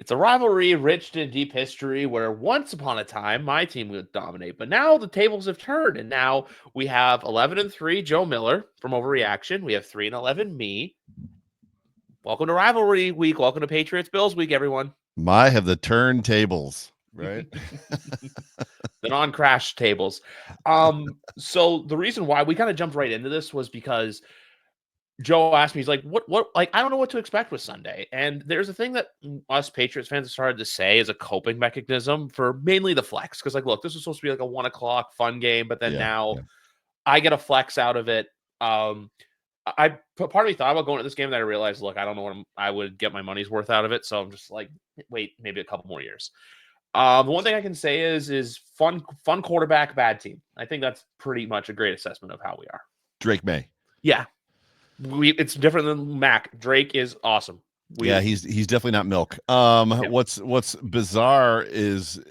It's a rivalry rich in deep history where once upon a time my team would dominate, but now the tables have turned, and now we have 11-3 Joe Miller from Overreaction. We have 3-11 me. Welcome to Rivalry Week. Welcome to Patriots Bills Week, everyone. My have the turntables, right? The non-crash tables. So the reason why we kind of jumped right into this was because Joe asked me, he's like, what, like, I don't know what to expect with Sunday. And there's a thing that us Patriots fans have started to say is a coping mechanism for mainly the flex. Cause like, look, this was supposed to be like a 1 o'clock fun game, but then now I get a flex out of it. Part of me thought about going to this game, and I realized, look, I don't know what I would get my money's worth out of it. So I'm just like, wait, maybe a couple more years. The one thing I can say is fun quarterback, bad team. I think that's pretty much a great assessment of how we are. Drake May. Yeah. It's different than Mac. Drake is awesome. He's definitely not milk. What's bizarre is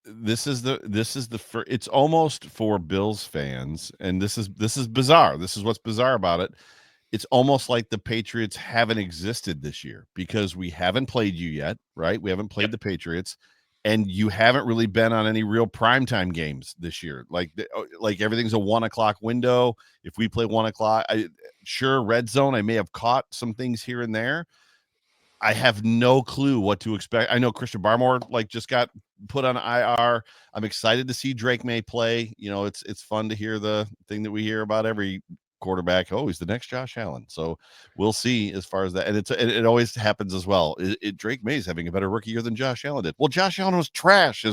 this is the first, it's almost for Bills fans, and this is bizarre. This is what's bizarre about it. It's almost like the Patriots haven't existed this year because we haven't played you yet, right? We haven't played the Patriots, and you haven't really been on any real primetime games this year. Like everything's a 1 o'clock window. If we play 1 o'clock, sure, red zone, I may have caught some things here and there. I have no clue what to expect. I know Christian Barmore just got put on IR. I'm excited to see Drake May play. You know, it's fun to hear the thing that we hear about every quarterback. Oh, he's the next Josh Allen. So we'll see as far as that. And it always happens as well. Drake May's having a better rookie year than Josh Allen did. Well, Josh Allen was trash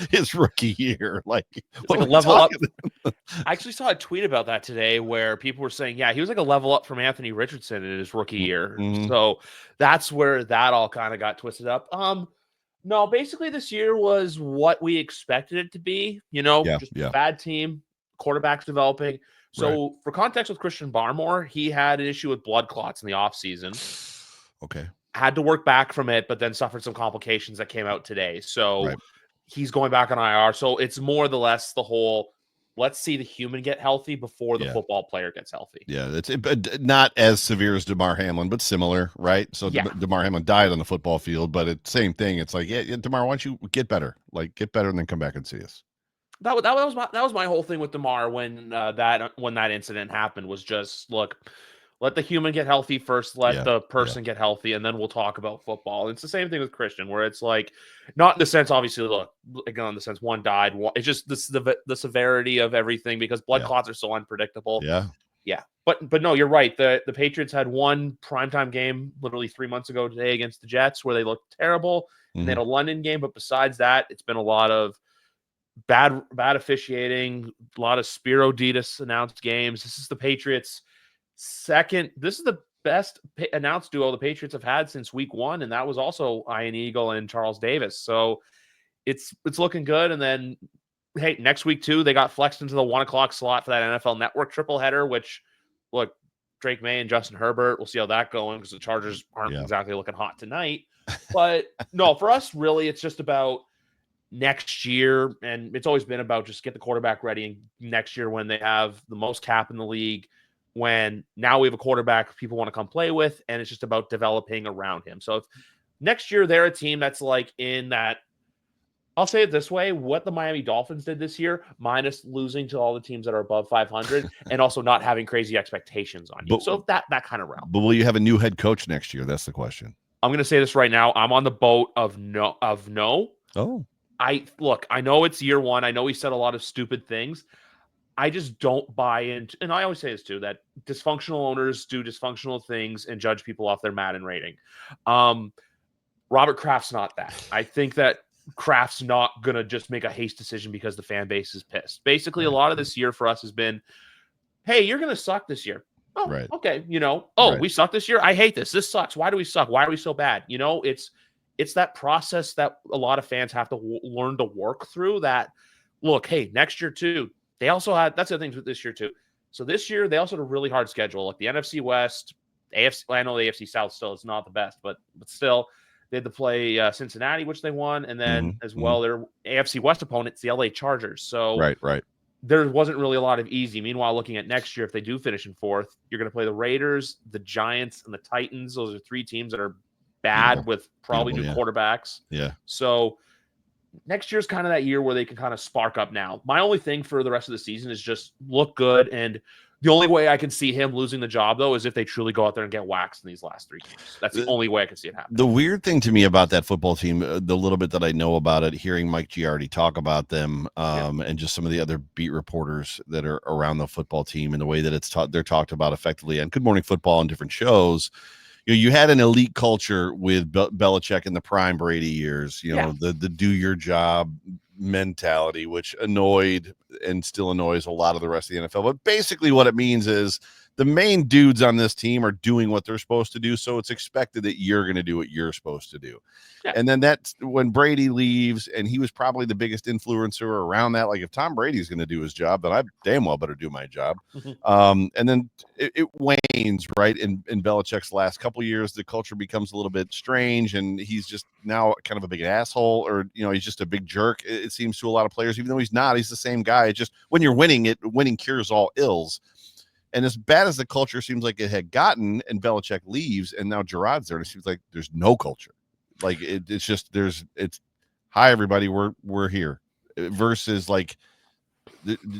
his rookie year. Like a level up. I actually saw a tweet about that today where people were saying, yeah, he was like a level up from Anthony Richardson in his rookie year. Mm-hmm. So that's where that all kind of got twisted up. No, basically this year was what we expected it to be. A bad team, quarterbacks developing. So for context with Christian Barmore, he had an issue with blood clots in the offseason. Okay. Had to work back from it, but then suffered some complications that came out today. So he's going back on IR. So it's more or less the whole, let's see the human get healthy before the football player gets healthy. Yeah, it's not as severe as DeMar Hamlin, but similar, right? So DeMar Hamlin died on the football field, but it's same thing. It's like, DeMar, why don't you get better? Like, get better and then come back and see us. That was my whole thing with DeMar when that incident happened was just, look, let the human get healthy first, let the person get healthy, and then we'll talk about football. It's the same thing with Christian, where it's like, not in the sense, obviously, look, again, in the sense one died, it's just the severity of everything because blood clots are so unpredictable. Yeah. But no, you're right. The Patriots had one primetime game literally 3 months ago today against the Jets where they looked terrible, and they had a London game. But besides that, it's been a lot of bad officiating, a lot of Spiro Ditas announced games. This is the Patriots' this is the best announced duo the Patriots have had since week 1, and that was also Ian Eagle and Charles Davis. So it's looking good. And then, hey, next week too, they got flexed into the 1 o'clock slot for that NFL Network triple header, which, look, Drake May and Justin Herbert, we'll see how that going because the Chargers aren't exactly looking hot tonight. But no, for us, really, it's just about next year, and it's always been about just get the quarterback ready. And next year, when they have the most cap in the league, when now we have a quarterback people want to come play with, and it's just about developing around him. So if next year they're a team that's like in that, I'll say it this way, what the Miami Dolphins did this year, minus losing to all the teams that are above 500 and also not having crazy expectations on you. So that kind of realm. But will you have a new head coach next year? That's the question. I'm going to say this right now. I'm on the boat of no. Oh. I know it's year 1. I know he said a lot of stupid things. I just don't buy into, and I always say this too, that dysfunctional owners do dysfunctional things and judge people off their Madden rating. Robert Kraft's not that. I think that Kraft's not going to just make a haste decision because the fan base is pissed. Basically, a lot of this year for us has been, hey, you're going to suck this year. Oh, okay. We suck this year. I hate this. This sucks. Why do we suck? Why are we so bad? It's that process that a lot of fans have to learn to work through that. Look, hey, next year too, they also had, that's the other thing with this year too. So this year they also had a really hard schedule. Like the NFC West, AFC, I know the AFC South still is not the best, but still they had to play Cincinnati, which they won. And then as well, their AFC West opponents, the LA Chargers. So there wasn't really a lot of easy. Meanwhile, looking at next year, if they do finish in 4th, you're going to play the Raiders, the Giants, and the Titans. Those are 3 teams that are bad with probably new yeah. quarterbacks. Yeah. So next year's kind of that year where they can kind of spark up now. My only thing for the rest of the season is just look good. And the only way I can see him losing the job, though, is if they truly go out there and get waxed in these last 3 games. That's the only way I can see it happen. The weird thing to me about that football team, the little bit that I know about it, hearing Mike Giardi talk about them, and just some of the other beat reporters that are around the football team and the way that they're talked about effectively on Good Morning Football and different shows. You had an elite culture with Belichick in the prime Brady years, the do your job mentality, which annoyed and still annoys a lot of the rest of the NFL. But basically what it means is the main dudes on this team are doing what they're supposed to do. So it's expected that you're going to do what you're supposed to do. Yeah. And then that's when Brady leaves, and he was probably the biggest influencer around that. Like, if Tom Brady's going to do his job, then I damn well better do my job. And then it wanes, right? In Belichick's last couple of years, the culture becomes a little bit strange, and he's just now kind of a big asshole, or, he's just a big jerk. It seems to a lot of players, even though he's not, he's the same guy. It's just when you're winning, winning cures all ills. And as bad as the culture seems like it had gotten, and Belichick leaves, and now Gerard's there, it seems like there's no culture. Like it's just it's hi everybody, we're here, versus like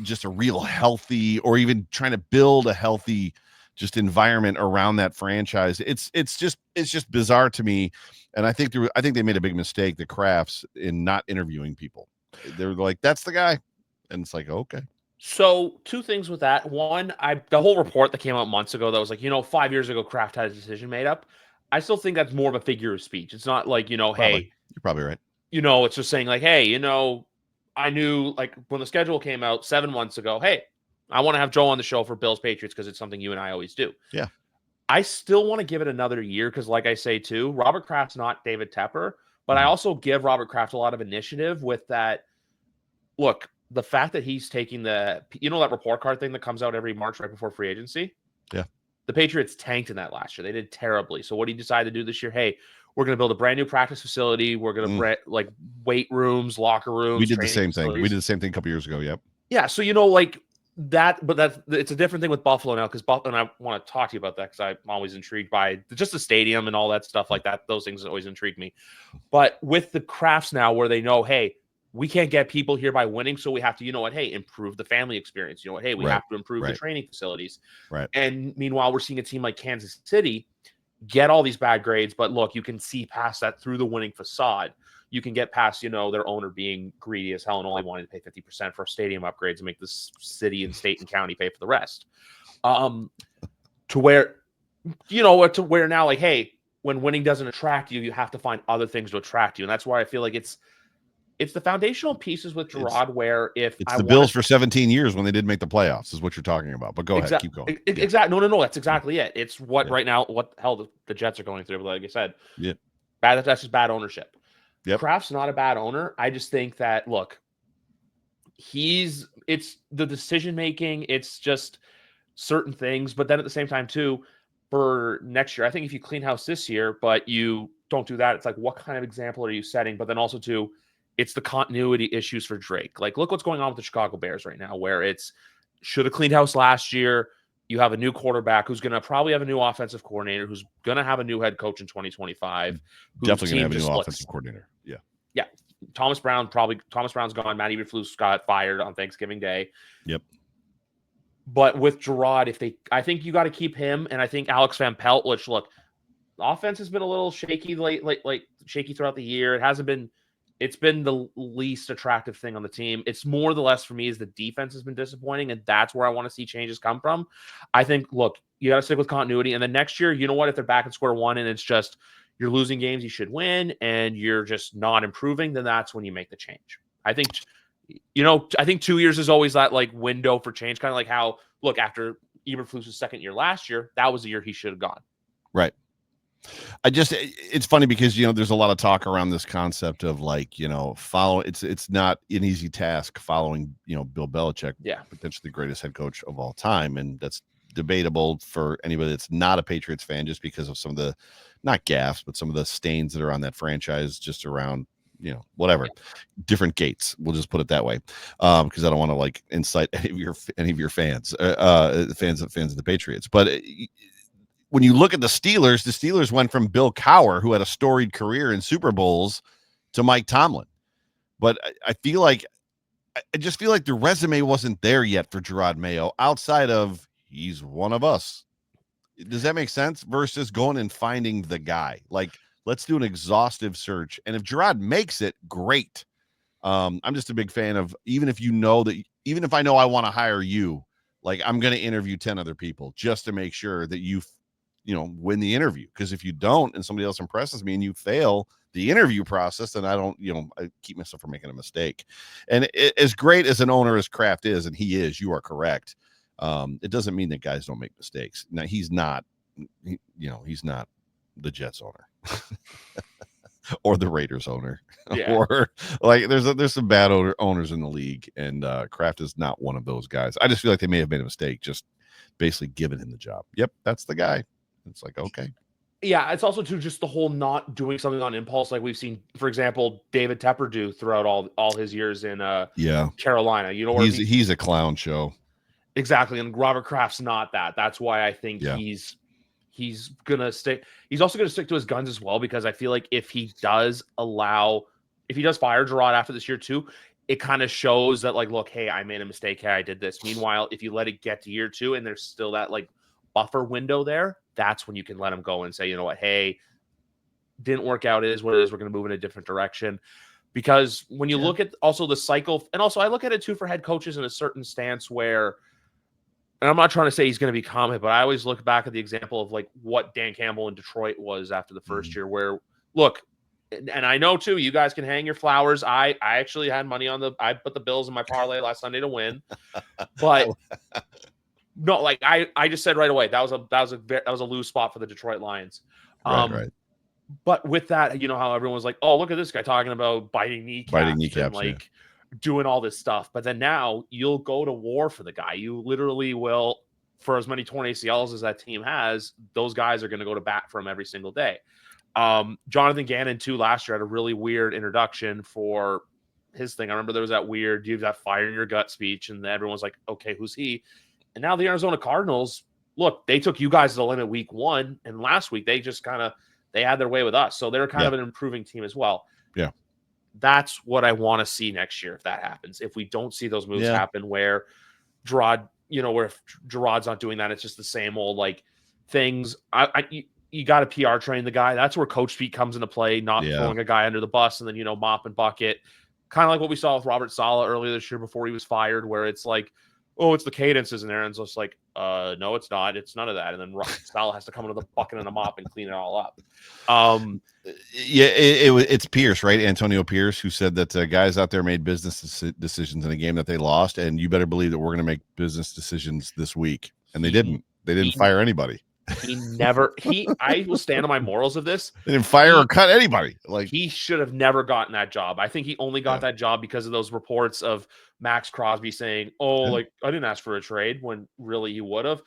just a real healthy, or even trying to build a healthy just environment around that franchise. It's just bizarre to me, and I think they made a big mistake, the Crafts, in not interviewing people. They're like, that's the guy, and it's like, okay. So 2 things with that. One, the whole report that came out months ago that was like, 5 years ago, Kraft had a decision made up. I still think that's more of a figure of speech. It's not like, probably. Hey, you're probably right. It's just saying like, hey, I knew, like, when the schedule came out 7 months ago, hey, I want to have Joe on the show for Bills Patriots because it's something you and I always do. Yeah. I still want to give it another year because, like I say too, Robert Kraft's not David Tepper, but I also give Robert Kraft a lot of initiative with that. Look, the fact that he's taking that report card thing that comes out every March right before free agency. Yeah. The Patriots tanked in that last year. They did terribly. So what he decided to do this year, hey, we're going to build a brand new practice facility. We're going to like weight rooms, locker rooms. We did the same thing. We did the same thing a couple years ago. Yep. Yeah. So, like that, but it's a different thing with Buffalo now, because Buffalo, and I want to talk to you about that because I'm always intrigued by just the stadium and all that stuff like that. Those things always intrigue me. But with the Crafts now, where they know, hey, we can't get people here by winning, so we have to, hey, improve the family experience. Hey, we have to improve the training facilities. Right. And meanwhile, we're seeing a team like Kansas City get all these bad grades, but look, you can see past that through the winning facade. You can get past, their owner being greedy as hell and only wanting to pay 50% for stadium upgrades and make this city and state and county pay for the rest. To where now, like, hey, when winning doesn't attract you, you have to find other things to attract you. And that's why I feel like it's the foundational pieces with Gerard, where if it's the Bills for 17 years when they did make the playoffs is what you're talking about. But go ahead, keep going. Exactly. No. That's exactly it. It's what right now, what the hell the Jets are going through. Like I said, that's just bad ownership. Yep. Kraft's not a bad owner. I just think that, look, it's the decision making. It's just certain things. But then at the same time, too, for next year, I think if you clean house this year, but you don't do that, it's like, what kind of example are you setting? But then also, too, it's the continuity issues for Drake. Like, look what's going on with the Chicago Bears right now, where it's should have cleaned house last year. You have a new quarterback who's going to probably have a new offensive coordinator, who's going to have a new head coach in 2025. Definitely going to have a new offensive coordinator. Yeah. Yeah. Thomas Brown's gone. Matty Eberflus got fired on Thanksgiving Day. Yep. But with Gerard, I think you got to keep him. And I think Alex Van Pelt, which, look, the offense has been a little shaky shaky throughout the year. It's been the least attractive thing on the team. It's more the less for me is the defense has been disappointing, and that's where I want to see changes come from. I think, look, you got to stick with continuity. And then next year, you know what? If they're back at square one and it's just you're losing games you should win and you're just not improving, then that's when you make the change. I think, I think 2 years is always that like window for change, kind of like how, look, after Eberflus's second year last year, that was the year he should have gone. Right. It's funny because, there's a lot of talk around this concept of like, it's not an easy task following, Bill Belichick, potentially the greatest head coach of all time. And that's debatable for anybody that's not a Patriots fan, just because of some of the, not gaffes, but some of the stains that are on that franchise just around, whatever, different gates. We'll just put it that way. Because I don't want to like incite any of your fans, fans of the Patriots, but when you look at the Steelers went from Bill Cowher, who had a storied career in Super Bowls, to Mike Tomlin. But I just feel like the resume wasn't there yet for Gerard Mayo outside of he's one of us. Does that make sense? Versus going and finding the guy. Like, let's do an exhaustive search. And if Gerard makes it, great. I'm just a big fan of, even if I know I want to hire you, like, I'm going to interview 10 other people just to make sure that you win the interview. Because if you don't and somebody else impresses me and you fail the interview process, then I keep myself from making a mistake. And as great as an owner as Kraft is, and he is, you are correct. It doesn't mean that guys don't make mistakes. Now, he's not the Jets owner or the Raiders owner, or like there's some bad owners in the league, and Kraft is not one of those guys. I just feel like they may have made a mistake, just basically giving him the job. Yep, that's the guy. It's like, okay. Yeah, it's also too just the whole not doing something on impulse, like we've seen, for example, David Tepper do throughout all his years in Carolina. He's a clown show. Exactly, and Robert Kraft's not that. That's why I think he's gonna stick. He's also gonna stick to his guns as well, because I feel like if he does fire Gerard after this year too, it kind of shows that, like, look, hey, I made a mistake. Hey, I did this. Meanwhile, if you let it get to year 2 and there's still that like buffer window there, that's when you can let him go and say, you know what, hey, didn't work out. It is what it is. We're going to move in a different direction. Because when you look at also the cycle, and also I look at it too for head coaches in a certain stance where, and I'm not trying to say he's going to be common, but I always look back at the example of like what Dan Campbell in Detroit was after the first year, where, look, and I know too, you guys can hang your flowers. I actually had money I put the Bills in my parlay last Sunday to win, but no, like I just said right away, that was a loose spot for the Detroit Lions. Right. But with that, you know how everyone was like, oh, look at this guy talking about biting kneecaps and like doing all this stuff. But then now you'll go to war for the guy. You literally will, for as many torn ACLs as that team has, those guys are going to go to bat for him every single day. Jonathan Gannon too last year had a really weird introduction for his thing. I remember there was that weird, you have that fire in your gut speech, and everyone was like, okay, who's he? And now the Arizona Cardinals, look, they took you guys to the limit week 1, and last week they just they had their way with us. So they're kind of an improving team as well. Yeah. That's what I want to see next year if that happens. If we don't see those moves happen where Gerard, where if Gerard's not doing that, it's just the same old like things. You got to PR train the guy. That's where coach speak comes into play, not throwing a guy under the bus and then, mop and bucket. Kind of like what we saw with Robert Saleh earlier this year before he was fired, where it's like, oh, it's the cadences in there. And it's just like, no, it's not. It's none of that. And then Saleh has to come into the bucket and a mop and clean it all up. It's Pierce, right? Antonio Pierce, who said that guys out there made business decisions in a game that they lost. And you better believe that we're going to make business decisions this week. And they didn't. They didn't fire anybody. I will stand on my morals of this. They didn't fire or cut anybody. Like, he should have never gotten that job. I think he only got that job because of those reports of Max Crosby saying, like, I didn't ask for a trade, when really he would have.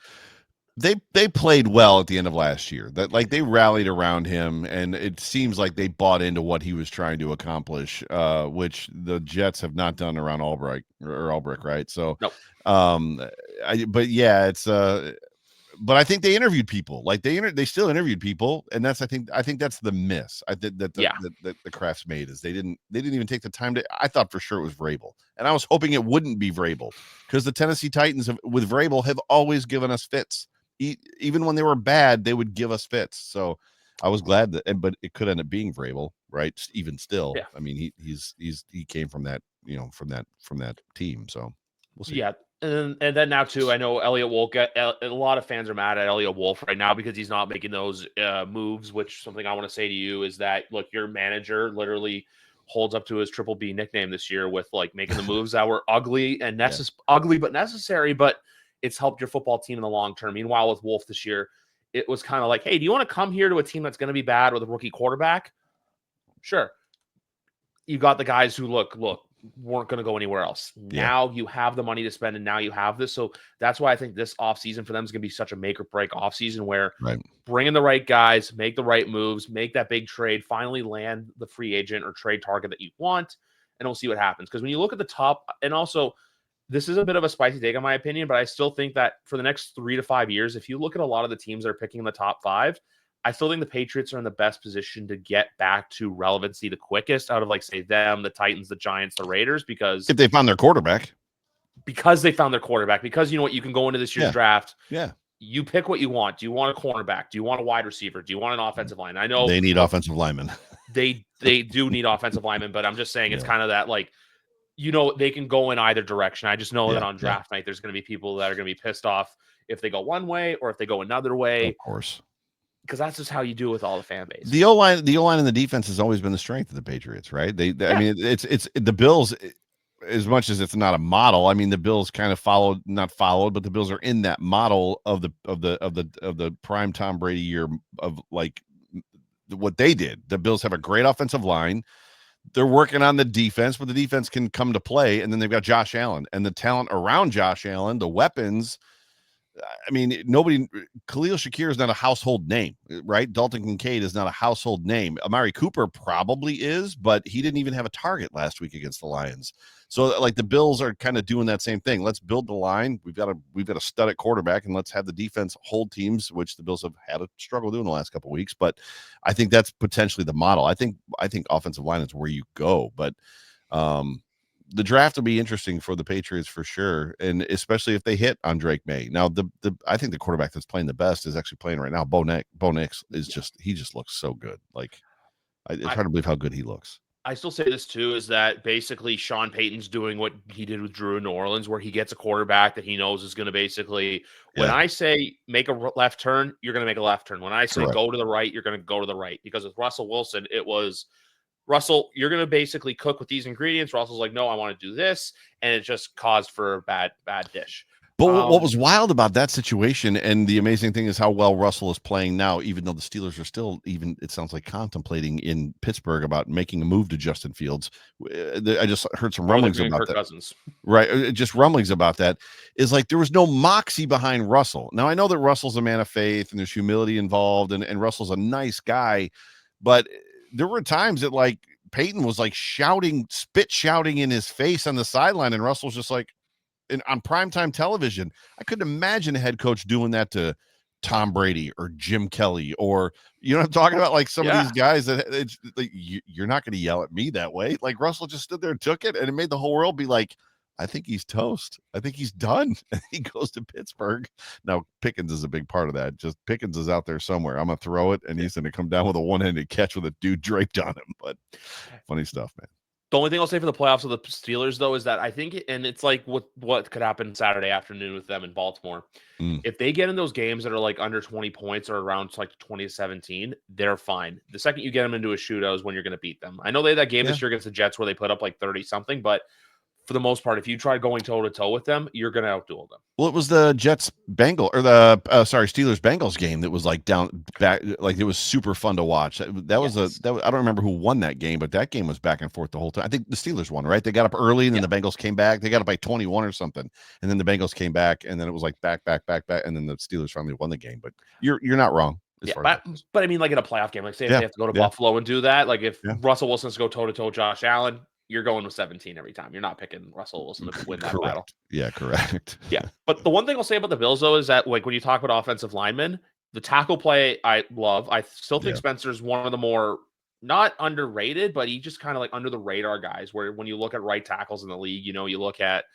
They played well at the end of last year. That, like, they rallied around him, and it seems like they bought into what he was trying to accomplish, which the Jets have not done around Albright, right? So, nope. But I think they interviewed people. Like they still interviewed people, and I think that's the miss. I think that the Crafts made is they didn't even take the time to. I thought for sure it was Vrabel, and I was hoping it wouldn't be Vrabel, because the Tennessee Titans with Vrabel have always given us fits. Even when they were bad, they would give us fits. So I was glad but it could end up being Vrabel, right? Even still, I mean, he came from that, from that team. So we'll see. Yeah. And then now too, I know Elliot Wolf. A lot of fans are mad at Elliot Wolf right now because he's not making those moves. Which, something I want to say to you is that, look, your manager literally holds up to his Triple B nickname this year with like making the moves that were ugly and ugly but necessary. But it's helped your football team in the long term. Meanwhile, with Wolf this year, it was kind of like, hey, do you want to come here to a team that's going to be bad with a rookie quarterback? Sure. You got the guys who weren't going to go anywhere else. Now you have the money to spend, and now you have this. So that's why I think this offseason for them is going to be such a make or break offseason, where bring in the right guys, make the right moves, make that big trade, finally land the free agent or trade target that you want, and we'll see what happens. Because when you look at the top, and also this is a bit of a spicy take in my opinion, but I still think that for the next 3 to 5 years, if you look at a lot of the teams that are picking the top 5, I still think the Patriots are in the best position to get back to relevancy the quickest out of, like, say, them, the Titans, the Giants, the Raiders, because If they found their quarterback. Because they found their quarterback, because you know what, you can go into this year's draft. Yeah. You pick what you want. Do you want a cornerback? Do you want a wide receiver? Do you want an offensive line? I know they need offensive linemen. they do need offensive linemen, but I'm just saying it's kind of that, like, you know, they can go in either direction. I just know that on draft night, there's going to be people that are going to be pissed off if they go one way or if they go another way. Of course. Because that's just how you do with all the fan base. The O-line and the defense has always been the strength of the Patriots, right? I mean, it's the Bills, as much as it's not a model. I mean, the Bills kind of not followed, but the Bills are in that model of the prime Tom Brady year of, like, what they did. The Bills have a great offensive line. They're working on the defense, but the defense can come to play. And then they've got Josh Allen and the talent around Josh Allen, the weapons. I mean, Khalil Shakir is not a household name, right? Dalton Kincaid is not a household name. Amari Cooper probably is, but he didn't even have a target last week against the Lions. So, like, the Bills are kind of doing that same thing. Let's build the line. We've got a stud at quarterback, and let's have the defense hold teams, which the Bills have had a struggle doing the last couple of weeks. But I think that's potentially the model. I think offensive line is where you go, but the draft will be interesting for the Patriots for sure, and especially if they hit on Drake May. Now, I think the quarterback that's playing the best is actually playing right now. Bo Nix is he just looks so good. Like, it's hard to believe how good he looks. I still say this too, is that basically Sean Payton's doing what he did with Drew in New Orleans, where he gets a quarterback that he knows is going to basically, when I say make a left turn, you're going to make a left turn. When I say go to the right, you're going to go to the right. Because with Russell Wilson, it was, Russell, you're going to basically cook with these ingredients. Russell's like, no, I want to do this. And it just caused for a bad dish. But what was wild about that situation, and the amazing thing is how well Russell is playing now, even though the Steelers are still, it sounds like, contemplating in Pittsburgh about making a move to Justin Fields. I just heard some rumblings about that. Cousins. Right. Just rumblings about that. Is like there was no moxie behind Russell. Now, I know that Russell's a man of faith and there's humility involved, and Russell's a nice guy, but there were times that, like, Peyton was like spit shouting in his face on the sideline, and Russell's just like, on primetime television. I couldn't imagine a head coach doing that to Tom Brady or Jim Kelly, or, you know what I'm talking about? Like, some of these guys that it's like, you're not going to yell at me that way. Like, Russell just stood there and took it, and it made the whole world be like, I think he's toast. I think he's done. And he goes to Pittsburgh. Now, Pickens is a big part of that. Just Pickens is out there somewhere. I'm going to throw it, and he's going to come down with a one-handed catch with a dude draped on him. But funny stuff, man. The only thing I'll say for the playoffs of the Steelers, though, is that I think, and it's like what could happen Saturday afternoon with them in Baltimore. If they get in those games that are like under 20 points or around like 20-17, they're fine. The second you get them into a shootout is when you're going to beat them. I know they had that game this year against the Jets where they put up like 30-something, but for the most part, if you try going toe-to-toe with them, you're going to outduel them. Well, it was the Steelers Bengals game that was like down back, like, it was super fun to watch. That was I don't remember who won that game, but that game was back and forth the whole time. I think the Steelers won, right? They got up early, and then the Bengals came back. They got up by 21 or something, and then the Bengals came back, and then it was like back, and then the Steelers finally won the game. But you're not wrong. But I mean, like in a playoff game, like say if they have to go to Buffalo and do that, like if Russell Wilson's go toe-to-toe Josh Allen, you're going with 17 every time. You're not picking Russell Wilson to win that battle. Yeah, correct. Yeah. But the one thing I'll say about the Bills, though, is that, like, when you talk about offensive linemen, the tackle play I love. I still think Spencer's one of the more, not underrated, but he just kind of like under the radar guys, where when you look at right tackles in the league, you know, you look at,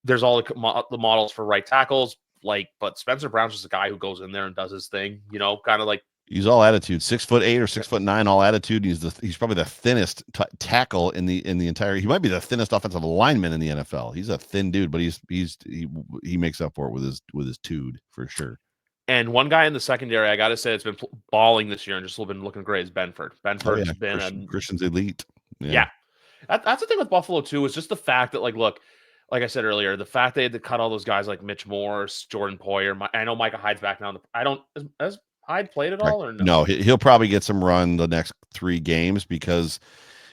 there's all the models for right tackles, like, but Spencer Brown's just a guy who goes in there and does his thing, you know, kind of like, he's all attitude, 6'8" or 6'9", all attitude. He's probably the thinnest tackle in the entire. He might be the thinnest offensive lineman in the NFL. He's a thin dude, but he makes up for it with his tude for sure. And one guy in the secondary, I got to say, it's been balling this year and just been looking great, is Benford. Benford's been Christian's elite. Yeah. That's the thing with Buffalo too, is just the fact that, like, look, like I said earlier, the fact they had to cut all those guys like Mitch Morse, Jordan Poyer. I know Micah Hyde's back now. Has Hyde played at all or no? No, he'll probably get some run the next 3 games, because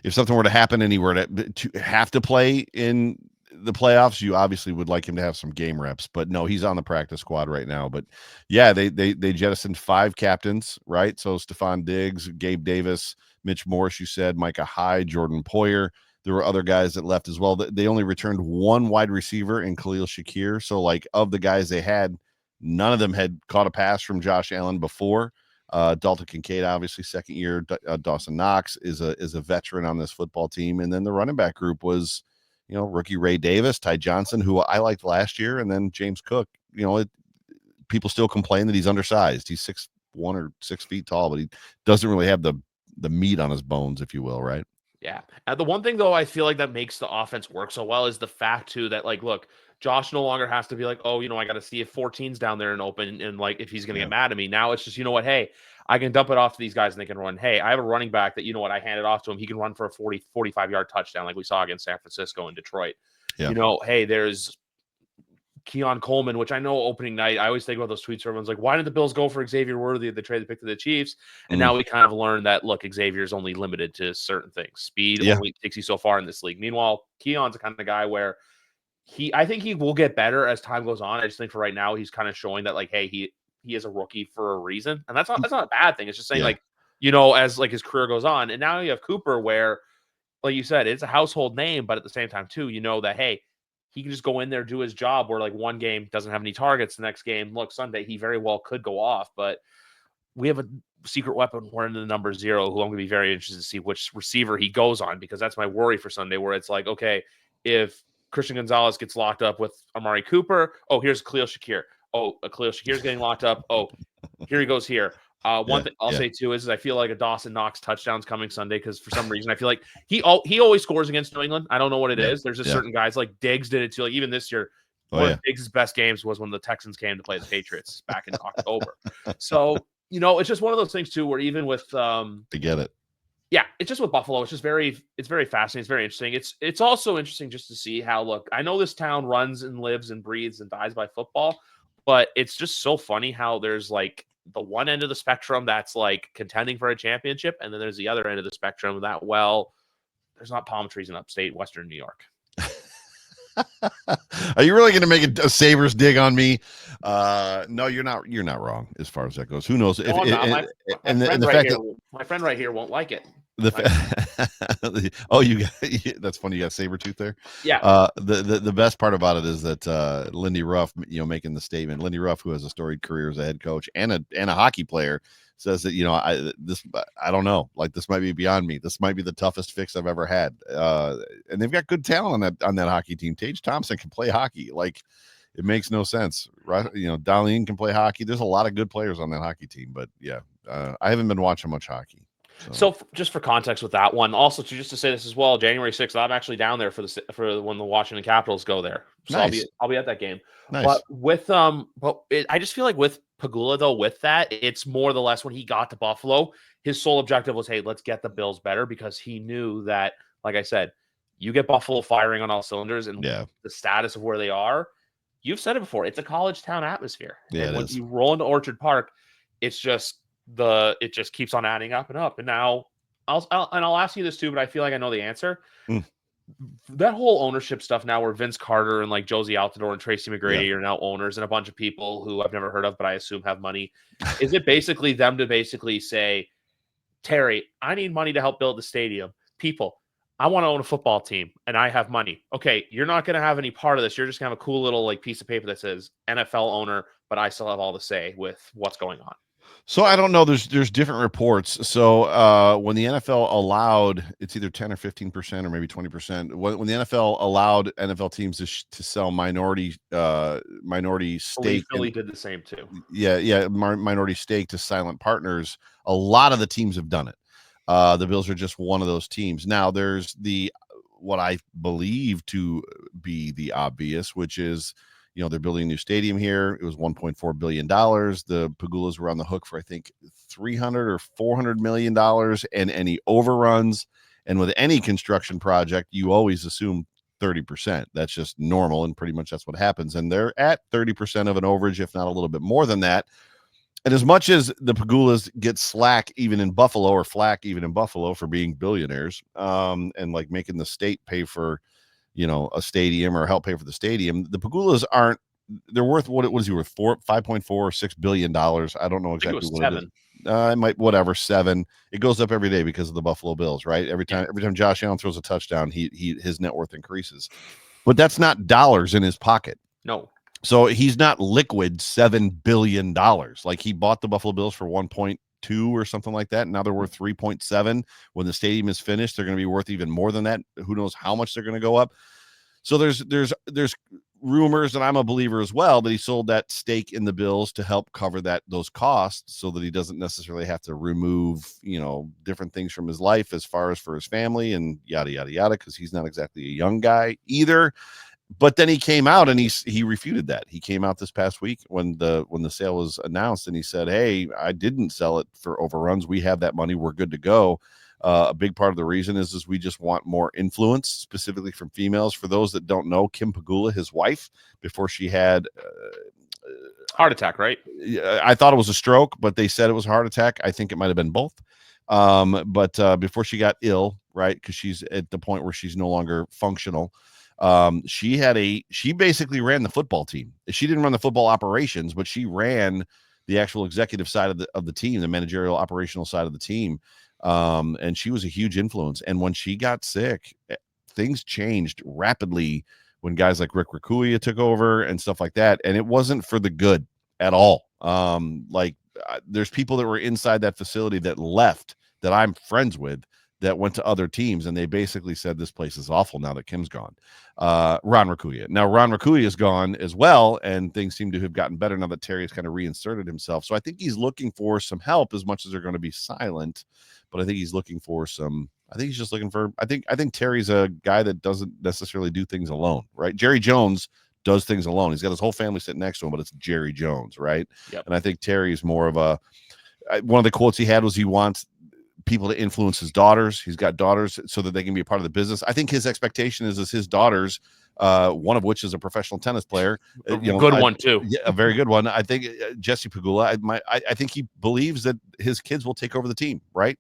if something were to happen and he were to have to play in the playoffs, you obviously would like him to have some game reps. But no, he's on the practice squad right now. But yeah, they jettisoned 5 captains, right? So Stephon Diggs, Gabe Davis, Mitch Morse, you said, Micah Hyde, Jordan Poyer. there were other guys that left as well. They only returned one wide receiver in Khalil Shakir. So, like, of the guys they had, none of them had caught a pass from Josh Allen before. Dalton Kincaid, obviously second year. Dawson Knox is a veteran on this football team. And then the running back group was, rookie Ray Davis, Ty Johnson, who I liked last year, and then James Cook. People still complain that he's undersized. He's 6'1" or 6 feet tall, but he doesn't really have the meat on his bones, if you will, right? Yeah. And the one thing, though, I feel like that makes the offense work so well is the fact, too, that, like, look, Josh no longer has to be like, oh, I got to see if 14's down there and open and, like, if he's going to get mad at me. Now it's just, you know what, hey, I can dump it off to these guys and they can run. Hey, I have a running back that, I hand it off to him. He can run for a 40, 45-yard touchdown like we saw against San Francisco and Detroit. Yeah. Hey, there's Keon Coleman, which I know opening night, I always think about those tweets where everyone's like, why did the Bills go for Xavier Worthy at the trade they picked to the Chiefs? And now we kind of learned that, look, Xavier's only limited to certain things. Speed only takes you so far in this league. Meanwhile, Keon's the kind of guy where I think he will get better as time goes on. I just think for right now, he's kind of showing that, like, hey, he is a rookie for a reason. And that's not a bad thing. It's just saying, as like his career goes on. And now you have Cooper where, like you said, it's a household name, but at the same time, too, that, hey, he can just go in there, do his job where, like, one game doesn't have any targets. The next game, look, Sunday, he very well could go off. But we have a secret weapon. We're into the number 0, who I'm going to be very interested to see which receiver he goes on, because that's my worry for Sunday, where it's like, okay, if Christian Gonzalez gets locked up with Amari Cooper, oh, here's Khalil Shakir. Oh, Khalil Shakir's getting locked up. Oh, here he goes here. One thing I'll say too is I feel like a Dawson Knox touchdown's coming Sunday, because for some reason I feel like he always scores against New England. I don't know what it is. There's just certain guys, like Diggs did it too. Like even this year, one of Diggs' best games was when the Texans came to play the Patriots back in October. So it's just one of those things too, where even with to get it. Yeah, it's just with Buffalo. It's very fascinating. It's very interesting. It's also interesting just to see how, look, I know this town runs and lives and breathes and dies by football, but it's just so funny how there's, like, the one end of the spectrum that's, like, contending for a championship, and then there's the other end of the spectrum that, well, there's not palm trees in upstate Western New York. Are you really going to make a Sabres dig on me? No, you're not. You're not wrong as far as that goes. Who knows? My friend right here won't like it. That's funny. You got Sabretooth there. Yeah. The best part about it is that Lindy Ruff, making the statement. Lindy Ruff, who has a storied career as a head coach and a hockey player, says that I don't know, like, this might be beyond me. This might be the toughest fix I've ever had. And they've got good talent on that hockey team. Tage Thompson can play hockey. Like, it makes no sense, right? Darlene can play hockey. There's a lot of good players on that hockey team, but I haven't been watching much hockey. So just for context with that one, also just to say this as well, January 6th, I'm actually down there for when the Washington Capitals go there. So nice. I'll be at that game. Nice. But with I just feel like with Pegula, though, with that, it's more or less when he got to Buffalo, his sole objective was, hey, let's get the Bills better, because he knew that, like I said, you get Buffalo firing on all cylinders and the status of where they are. You've said it before. It's a college town atmosphere. Yeah, and when you roll into Orchard Park, it's just it just keeps on adding up and up. And now I'll ask you this too, but I feel like I know the answer. That whole ownership stuff now, where Vince Carter and, like, Josie Altidore and Tracy McGrady are now owners, and a bunch of people who I've never heard of, but I assume have money. Is it basically them to basically say, Terry, I need money to help build the stadium. People, I want to own a football team and I have money. Okay, you're not going to have any part of this. You're just going to have a cool little, like, piece of paper that says NFL owner, but I still have all the say with what's going on. So I don't know. There's different reports. So when the NFL allowed, it's either 10 or 15% or maybe 20%. When the NFL allowed NFL teams to sell minority stake, Philly did the same too. Minority stake to silent partners. A lot of the teams have done it. The Bills are just one of those teams. Now there's what I believe to be the obvious, which is, they're building a new stadium here. It was $1.4 billion. The Pegulas were on the hook for, I think, $300 or $400 million, and any overruns. And with any construction project, you always assume 30%. That's just normal, and pretty much that's what happens. And they're at 30% of an overage, if not a little bit more than that. And as much as the Pegulas get slack even in Buffalo for being billionaires, and, like, making the state pay for a stadium or help pay for the stadium, the Pegulas they're worth, what was he worth? $5.4 or $6 billion. I don't know exactly what 7. It is. it might, whatever, 7. It goes up every day because of the Buffalo Bills, right? Every time Josh Allen throws a touchdown, his net worth increases. But that's not dollars in his pocket. No. So he's not liquid $7 billion. Like, he bought the Buffalo Bills for 1.2 or something like that. Now they're worth 3.7. When the stadium is finished, they're going to be worth even more than that. Who knows how much they're going to go up. So there's rumors, and I'm a believer as well, that he sold that stake in the Bills to help cover those costs, so that he doesn't necessarily have to remove, different things from his life as far as for his family and yada, yada, yada, because he's not exactly a young guy either. But then he came out and he refuted that. He came out this past week when the sale was announced, and he said, "Hey, I didn't sell it for overruns. We have that money. We're good to go." A big part of the reason is we just want more influence, specifically from females. For those that don't know, Kim Pegula, his wife, before she had heart attack, right? I thought it was a stroke, but they said it was a heart attack. I think it might have been both. But before she got ill, right, because she's at the point where she's no longer functional. She basically ran the football team. She didn't run the football operations, but she ran the actual executive side of the team, the managerial operational side of the team. And she was a huge influence. And when she got sick, things changed rapidly when guys like Rick Rakuya took over and stuff like that. And it wasn't for the good at all. There's people that were inside that facility that left, that I'm friends with, that went to other teams, and they basically said this place is awful now that Kim's gone. Ron Rakuya. Now Ron Rakuya is gone as well, and things seem to have gotten better now that Terry has kind of reinserted himself. So I think he's looking for some help, as much as they're going to be silent. But I think he's looking for some. I think he's just looking for. I think Terry's a guy that doesn't necessarily do things alone, right? Jerry Jones does things alone. He's got his whole family sitting next to him, but it's Jerry Jones, right? Yep. And I think Terry's more of a. One of the quotes he had was he wants people to influence his daughters. He's got daughters so that they can be a part of the business. I think his expectation is his daughters, one of which is a professional tennis player, one too. Yeah, a very good one. I think Jesse Pegula. I think he believes that his kids will take over the team, right?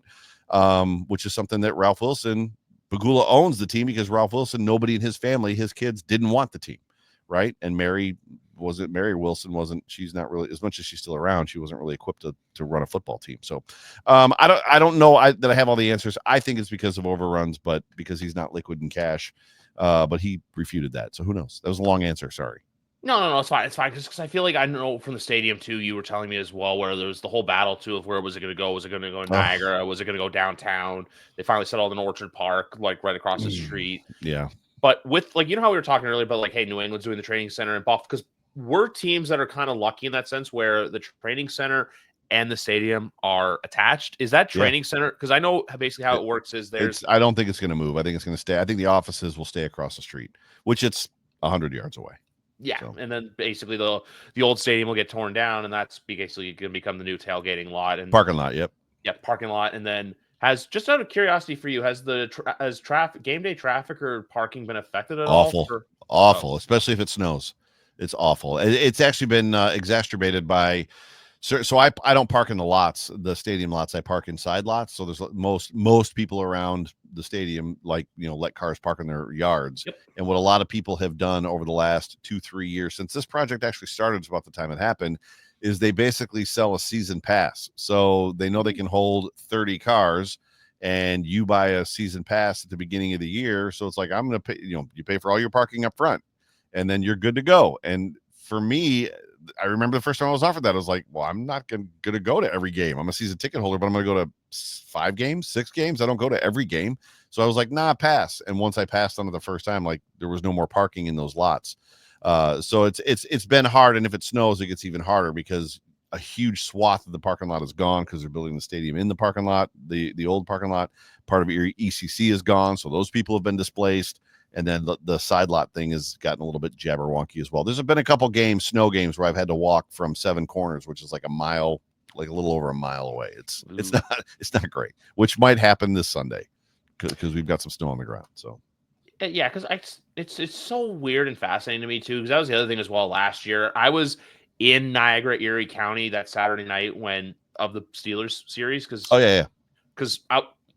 Which is something that Ralph Wilson. Pegula owns the team because Ralph Wilson, nobody in his family, his kids didn't want the team, right? And Mary Wilson wasn't. She's not really, as much as she's still around, she wasn't really equipped to run a football team. So I don't know that I have all the answers. I think it's because of overruns, but because he's not liquid in cash. But he refuted that. So who knows? That was a long answer. Sorry. No, it's fine. It's fine, because I feel like I know from the stadium too. You were telling me as well, where there was the whole battle too of where was it going to go? Was it going to go in Niagara? Was it going to go downtown? They finally settled in Orchard Park, like right across the street. Yeah. But with, like, how we were talking earlier about, like, hey, New England's doing the training center in Buffalo, because we're teams that are kind of lucky in that sense, where the training center and the stadium are attached. Is that training center? Because I know basically how it works is I don't think it's going to move. I think it's going to stay. I think the offices will stay across the street, which it's 100 yards away. Yeah, so. And then basically the old stadium will get torn down, and that's basically going to become the new tailgating lot and parking lot. Yep. Yep, parking lot. And then just out of curiosity for you, has traffic, game day traffic or parking been affected at all? Awful, especially if it snows. It's awful. It's actually been exacerbated by. So I don't park in the lots, the stadium lots. I park in side lots. So there's most people around the stadium, let cars park in their yards. Yep. And what a lot of people have done over the last 2-3 years, since this project actually started about the time it happened, is they basically sell a season pass. So they know they can hold 30 cars, and you buy a season pass at the beginning of the year. So it's like, I'm going to pay, you pay for all your parking up front, and then you're good to go. And for me, I remember the first time I was offered that, I was like, well, I'm not going to go to every game. I'm a season ticket holder, but I'm going to go to 5 games, 6 games. I don't go to every game. So I was like, nah, pass. And once I passed on it the first time, like, there was no more parking in those lots. So it's been hard. And if it snows, it gets even harder, because a huge swath of the parking lot is gone, because they're building the stadium in the parking lot. The old parking lot, part of ECC is gone. So those people have been displaced. And then the side lot thing has gotten a little bit jabberwonky as well. There's been a couple snow games, where I've had to walk from 7 Corners, which is like a mile, like a little over a mile away. It's not great, which might happen this Sunday, because we've got some snow on the ground. So yeah, because it's so weird and fascinating to me too, because that was the other thing as well. Last year, I was in Niagara, Erie County that Saturday night of the Steelers series, because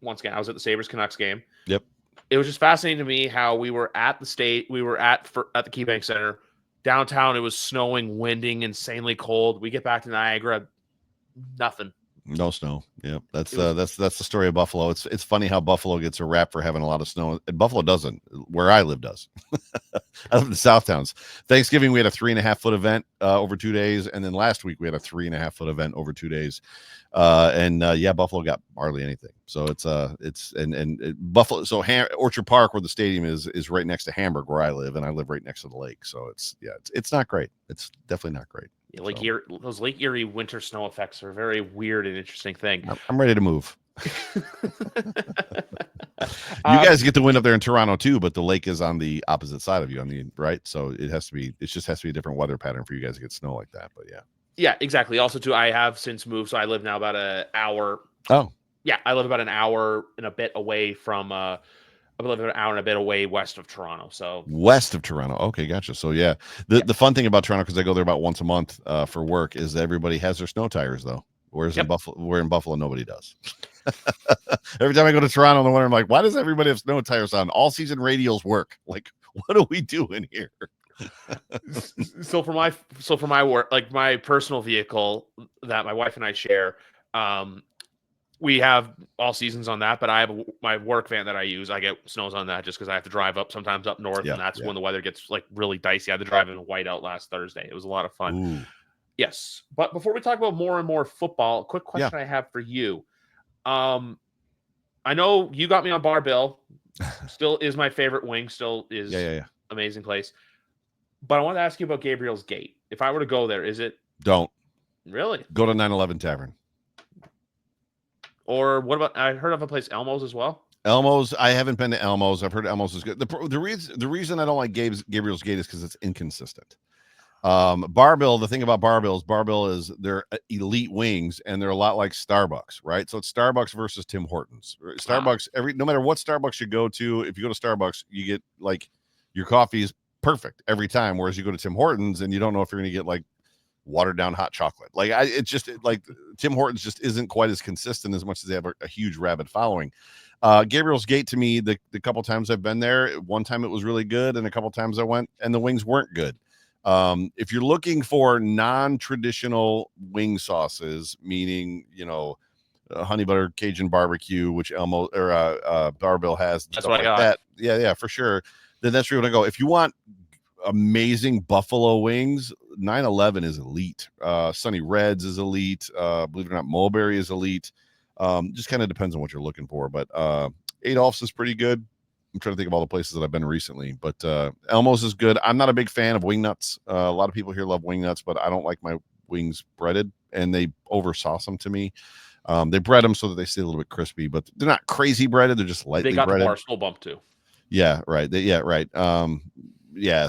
once again, I was at the Sabres Canucks game. Yep. It was just fascinating to me how we were at the the KeyBank Center downtown. It was snowing, winding, insanely cold. We get back to Niagara, nothing. No snow. Yep. That's the story of Buffalo. It's funny how Buffalo gets a rap for having a lot of snow. Buffalo doesn't. Where I live does. I live in the South Towns. Thanksgiving we had a 3.5-foot event over 2 days, and then last week we had a 3.5-foot event over 2 days. Buffalo got hardly anything. So it's Buffalo. So Orchard Park, where the stadium is right next to Hamburg, where I live, and I live right next to the lake. So it's not great. It's definitely not great. Yeah, those Lake Erie winter snow effects are a very weird and interesting thing. I'm ready to move. You guys get the wind up there in Toronto too, but the lake is on the opposite side of you, right? So it just has to be a different weather pattern for you guys to get snow like that. But yeah, exactly. Also, too, I have since moved, so I live now about an hour. Oh, yeah, I live about an hour and a bit away from. I live an hour and a bit away west of Toronto. So west of Toronto. Okay, gotcha. So the fun thing about Toronto, because I go there about once a month for work, is everybody has their snow tires though. Whereas in Buffalo, nobody does. Every time I go to Toronto in the winter, I'm like, why does everybody have snow tires on? All season radials work. Like, what are we doing here? So for my work, like my personal vehicle that my wife and I share, we have all seasons on that, but I have my work van that I use. I get snows on that just because I have to drive sometimes up north, and that's when the weather gets like really dicey. I had to drive in whiteout last Thursday. It was a lot of fun. Ooh. Yes, but before we talk about more and more football, a quick question I have for you. I know you got me on Bar Bill. Still is my favorite wing. Still is amazing place. But I want to ask you about Gabriel's Gate. If I were to go there, is it? Don't. Really? Go to 911 Tavern. Or what about? I heard of a place, Elmo's, as well. Elmo's. I haven't been to Elmo's. I've heard Elmo's is good. The reason I don't like Gabriel's Gate is because it's inconsistent. Bar Bill. The thing about Bar Bill is they're elite wings, and they're a lot like Starbucks, right? So it's Starbucks versus Tim Hortons. Starbucks. No matter what Starbucks you go to, if you go to Starbucks, you get like your coffee is perfect every time. Whereas you go to Tim Hortons, and you don't know if you're going to get like watered down hot chocolate. Like it's just like Tim Hortons just isn't quite as consistent as much as they have a huge rabid following. Gabriel's Gate, to me, the couple times I've been there, one time it was really good, and a couple times I went and the wings weren't good. If you're looking for non-traditional wing sauces, meaning honey butter Cajun barbecue, which Elmo or Bar Bill has, that's what I got. Yeah, for sure. Then that's where you want to go. If you want amazing buffalo wings, 911 is elite. Sunny Reds is elite. Believe it or not, Mulberry is elite. Just kind of depends on what you're looking for. But Adolph's is pretty good. I'm trying to think of all the places that I've been recently, but Elmo's is good. I'm not a big fan of wing nuts. A lot of people here love wing nuts, but I don't like my wings breaded, and they oversauce them to me. They bread them so that they stay a little bit crispy, but they're not crazy breaded. They're just lightly breaded. They got the Barstool bump too. Yeah, right. Right.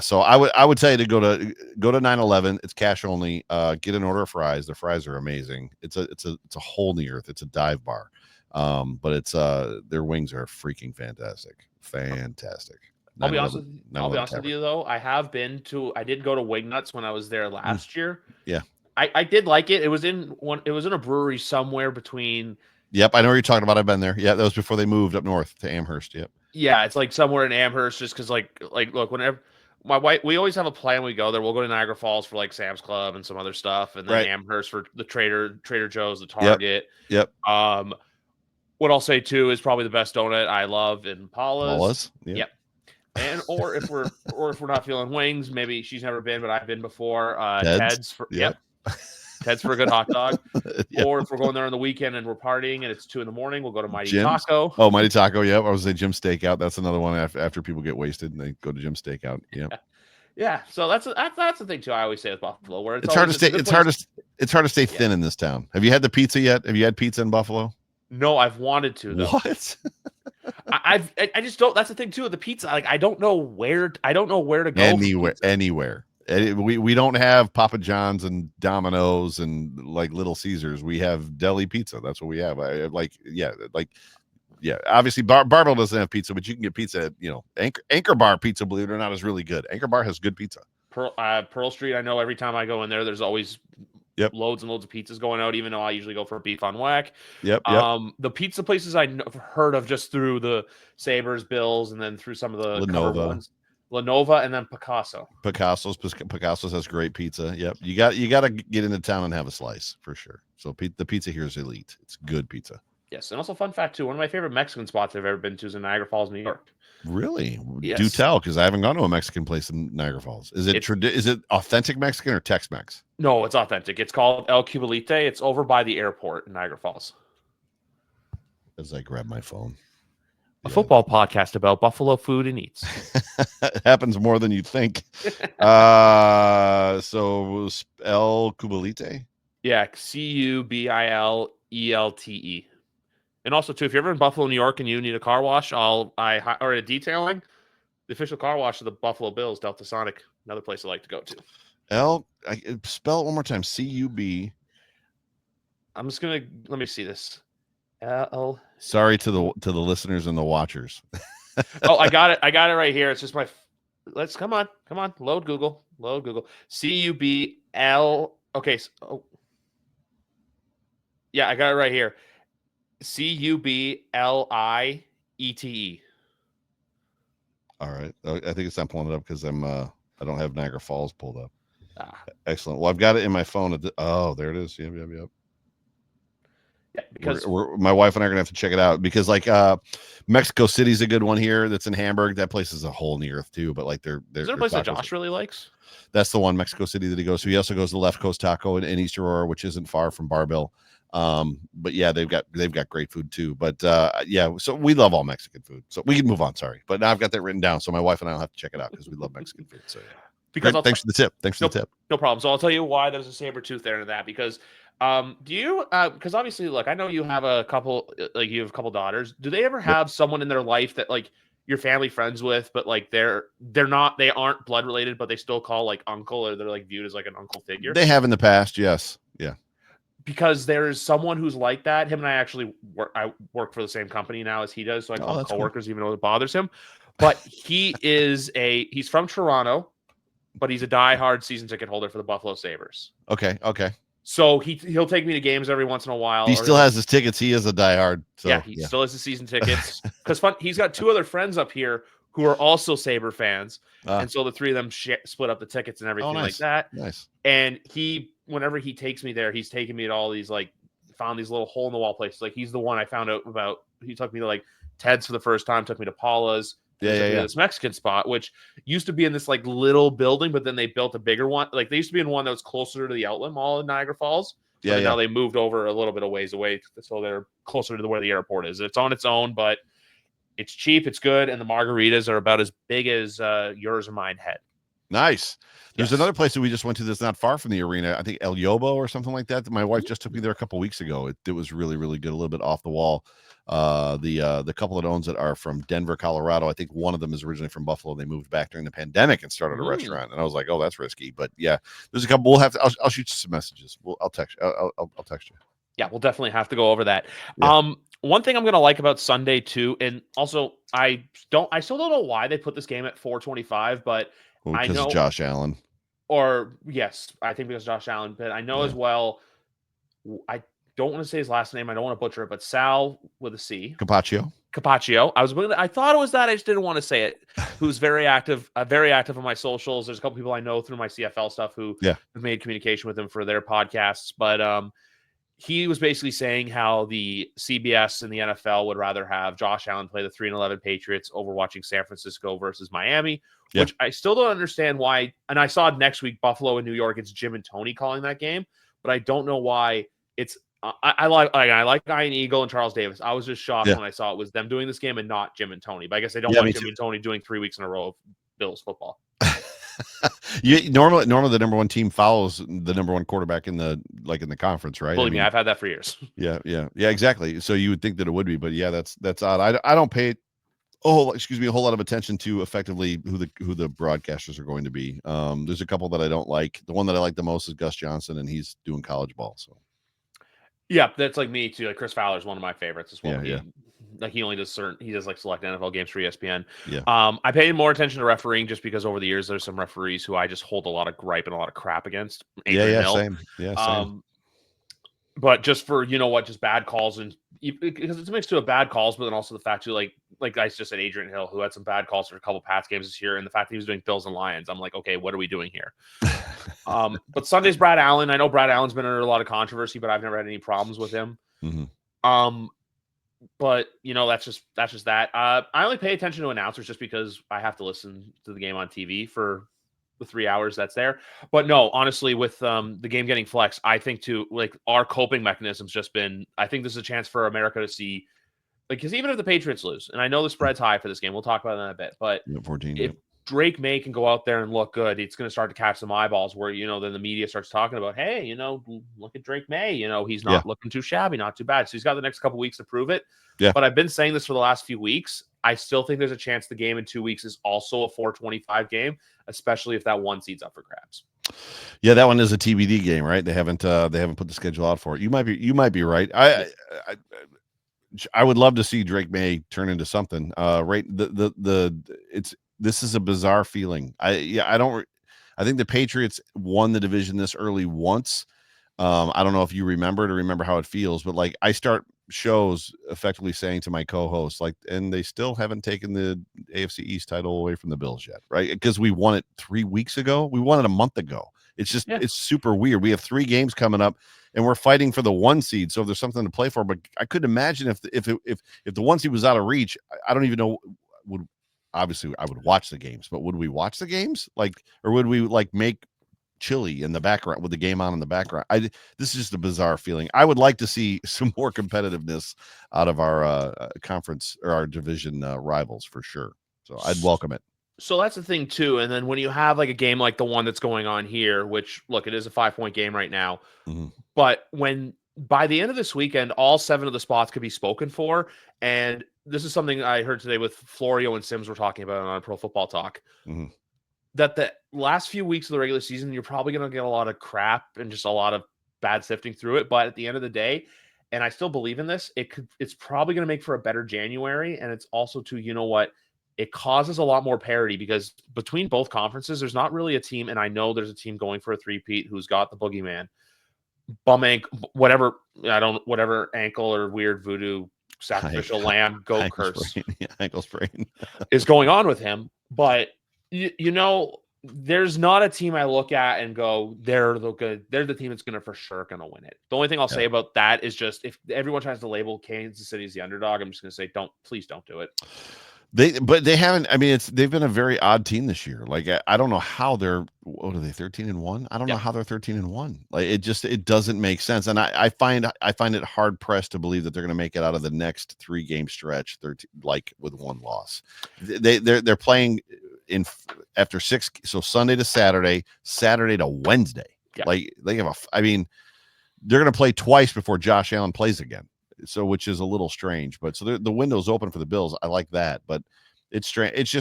So I would tell you to go to 911. It's cash only. Get an order of fries. Their fries are amazing. It's a hole in the earth. It's a dive bar. But it's their wings are freaking fantastic. I'll be honest with you though. I did go to Wing Nuts when I was there last year. Yeah. I did like it. It was in a brewery somewhere between. Yep, I know what you're talking about. I've been there. Yeah, that was before they moved up north to Amherst. Yep. Yeah, it's like somewhere in Amherst, just because like look, whenever my wife, we always have a plan. We go there. We'll go to Niagara Falls for like Sam's Club and some other stuff, and then Amherst for the Trader Joe's, the Target. Yep. What I'll say too is probably the best donut I love in Paula's. Yep. And or if we're not feeling wings, maybe she's never been, but I've been before. Ted's for Ted's for a good hot dog. Yep. Or if we're going there on the weekend and we're partying and it's 2 a.m, we'll go to Mighty Taco. Oh, Mighty Taco. Yep. I was say Jim's Steakout. That's another one after people get wasted and they go to Jim's Steakout. Yep. Yeah. So that's the thing too. I always say with Buffalo, where it's hard to stay. It's hard to stay thin in this town. Have you had the pizza yet? Have you had pizza in Buffalo? No, I've wanted to though. What? I just don't. That's the thing too with the pizza. Like I don't know where to go. Anywhere. We don't have Papa John's and Domino's and like Little Caesars. We have deli pizza. That's what we have. Obviously Barbell doesn't have pizza, but you can get pizza at Anchor Bar pizza, believe it or not, is really good. Anchor Bar has good pizza. Pearl Street, I know every time I go in there's always loads and loads of pizzas going out, even though I usually go for beef on whack. Yep. The pizza places I've heard of just through the Sabres, Bills, and then through some of the covered ones. Lenovo, and then Picasso. Picasso's has great pizza. Yep. You got to get into town and have a slice for sure. So the pizza here is elite. It's good pizza. Yes, and also fun fact too, one of my favorite Mexican spots I've ever been to is in Niagara Falls, New York. Really? Yes. Do tell, because I haven't gone to a Mexican place in Niagara Falls. Is it authentic Mexican or Tex-Mex? No, it's authentic. It's called El Cubalite. It's over by the airport in Niagara Falls. As I grab my phone. A football podcast about Buffalo food and eats. It happens more than you'd think. So El Cubalite? Yeah, Cubilelte. And also, too, if you're ever in Buffalo, New York, and you need a car wash, or a detailing, the official car wash of the Buffalo Bills, Delta Sonic, another place I like to go to. Spell it one more time. C-U-B. I'm just gonna let me see this. Sorry to the listeners and the watchers. Oh, I got it. I got it right here. It's just my. Let's come on. Load Google. C-U-B-L. Okay. Yeah, I got it right here. Cubilite. All right. I think it's not pulling it up because I don't have Niagara Falls pulled up. Excellent. Well, I've got it in my phone. There it is. Yep. Yeah, because my wife and I are gonna have to check it out because Mexico City's a good one here. That's in Hamburg. That place is a hole in the earth too. But like is there a place that Josh really likes? That's the one, Mexico City, that he goes to. He also goes to Left Coast Taco in East Aurora, which isn't far from Barbell. But yeah, they've got great food too. But yeah, so we love all Mexican food. So we can move on. Sorry, but now I've got that written down. So my wife and I will have to check it out because we love Mexican food. So yeah. Because thanks for the tip. The tip. No problem. So I'll tell you why there's a saber tooth there in that. Because do you because obviously, look, I know you have a couple daughters. Do they ever have someone in their life that like you're family friends with, but like they aren't blood related, but they still call like uncle, or they're like viewed as like an uncle figure? They have in the past, yes. Yeah. Because there's someone who's like that. Him and I actually work for the same company now as he does, so I call them coworkers, cool. Even though it bothers him. But he's from Toronto, but he's a diehard season ticket holder for the Buffalo Sabres. Okay. So he'll take me to games every once in a while. He still has his tickets. He is a diehard. So, yeah, he still has his season tickets. Because he's got two other friends up here who are also Sabre fans, and so the three of them split up the tickets and everything like that. Nice. And whenever he takes me there, he's taking me to all these found these little hole in the wall places. Like he's the one I found out about. He took me to like Ted's for the first time. Took me to Paula's. This Mexican spot, which used to be in this like little building, but then they built a bigger one. Like they used to be in one that was closer to the outlet mall in Niagara Falls. Now they moved over a little bit of ways away, so they're closer to where the airport is. It's on its own, but it's cheap, it's good, and the margaritas are about as big as yours or mine head. Nice. There's another place that we just went to that's not far from the arena. I think El Yobo or something like that. My wife just took me there a couple weeks ago. It was really, really good. A little bit off the wall. The couple that owns it are from Denver, Colorado. I think one of them is originally from Buffalo. They moved back during the pandemic and started a restaurant. And I was like, oh, that's risky. But yeah, there's a couple. We'll have to. I'll shoot you some messages. I'll text. I'll text you. Yeah, we'll definitely have to go over that. Yeah. One thing I'm gonna like about Sunday too, and also I still don't know why they put this game at 4:25, but I know Josh Allen. Or yes, I think because Josh Allen, but I know as well. I don't want to say his last name. I don't want to butcher it, but Sal with a C. Capaccio. I thought it was that. I just didn't want to say it. Who's very active on my socials. There's a couple people I know through my CFL stuff who have made communication with him for their podcasts. But he was basically saying how the CBS and the NFL would rather have Josh Allen play the 3-11 Patriots over watching San Francisco versus Miami, which I still don't understand why. And I saw next week, Buffalo and New York, it's Jim and Tony calling that game, but I don't know why it's, I like Ian Eagle and Charles Davis. I was just shocked when I saw it was them doing this game and not Jim and Tony, but I guess they don't want Jim and Tony doing 3 weeks in a row of Bills football. Normally the number one team follows the number one quarterback in the conference, right? Believe me, I've had that for years. Yeah, exactly. So you would think that it would be, but yeah, that's odd. I don't pay a whole lot of attention to effectively who the broadcasters are going to be. There's a couple that I don't like. The one that I like the most is Gus Johnson, and he's doing college ball. So yeah, that's like me too. Like Chris Fowler is one of my favorites as well. Yeah. Like he does like select NFL games for ESPN. Yeah. I pay more attention to refereeing just because over the years there's some referees who I just hold a lot of gripe and a lot of crap against. Same. Yeah, same. But just for, just bad calls, and because it's a mix of bad calls, but then also the fact too, like I just said, Adrian Hill, who had some bad calls for a couple Pats games this year, and the fact that he was doing Bills and Lions, I'm like, okay, what are we doing here? But Sunday's Brad Allen. I know Brad Allen's been under a lot of controversy, but I've never had any problems with him. But that's just that. I only pay attention to announcers just because I have to listen to the game on TV for the 3 hours that's there. But no, honestly, with the game getting flexed, I think too, like our coping mechanism's just been, I think this is a chance for America to see, like, because even if the Patriots lose, and I know the spread's high for this game, we'll talk about that in a bit, but 14, if Drake May can go out there and look good, it's going to start to catch some eyeballs where, then the media starts talking about, hey, look at Drake May, he's not looking too shabby, not too bad. So he's got the next couple weeks to prove it. Yeah. But I've been saying this for the last few weeks. I still think there's a chance the game in 2 weeks is also a 425 game, especially if that one seed's up for grabs. Yeah, that one is a TBD game, right? They haven't put the schedule out for it. You might be right. I would love to see Drake May turn into something. Right. This is a bizarre feeling. I think the Patriots won the division this early once. I don't know if you remember how it feels, but like I start shows effectively saying to my co-hosts, like, and they still haven't taken the AFC East title away from the Bills yet, right? Because we won it 3 weeks ago. We won it a month ago. It's just, It's super weird. We have 3 games coming up and we're fighting for the 1 seed. So there's something to play for, but I could imagine if the 1 seed was out of reach, I don't even know, obviously I would watch the games, but would we watch the games? Or would we make chili in the background with the game on in the background? This is just a bizarre feeling. I would like to see some more competitiveness out of our conference or our division rivals for sure. So I'd welcome it. So that's the thing too. And then when you have like a game like the one that's going on here, which look, it is a 5-point game right now, but when by the end of this weekend, all 7 of the spots could be spoken for. And this is something I heard today with Florio and Sims were talking about on Pro Football Talk. That the last few weeks of the regular season, you're probably going to get a lot of crap and just a lot of bad sifting through it. But at the end of the day, and I still believe in this, it's probably going to make for a better January. And it's also to, it causes a lot more parity because between both conferences, there's not really a team. And I know there's a team going for a three-peat who's got the boogeyman, bum ankle, whatever ankle or weird voodoo sacrificial lamb goat curse ankle sprain is going on with him. But there's not a team I look at and go, they're the team that's for sure going to win it. The only thing I'll say about that is just if everyone tries to label Kansas City as the underdog, I'm just going to say, please don't do it. They haven't. I mean, they've been a very odd team this year. Like I don't know how they're. What are they? 13-1. I don't know how they're 13-1. Like it doesn't make sense. And I find it hard pressed to believe that they're going to make it out of the next 3-game stretch. With 1 loss. They're playing after 6. So Sunday to Saturday, Saturday to Wednesday. Yeah. Like they have they're going to play twice before Josh Allen plays again. So, which is a little strange, but so the window's open for the Bills. I like that, but it's strange.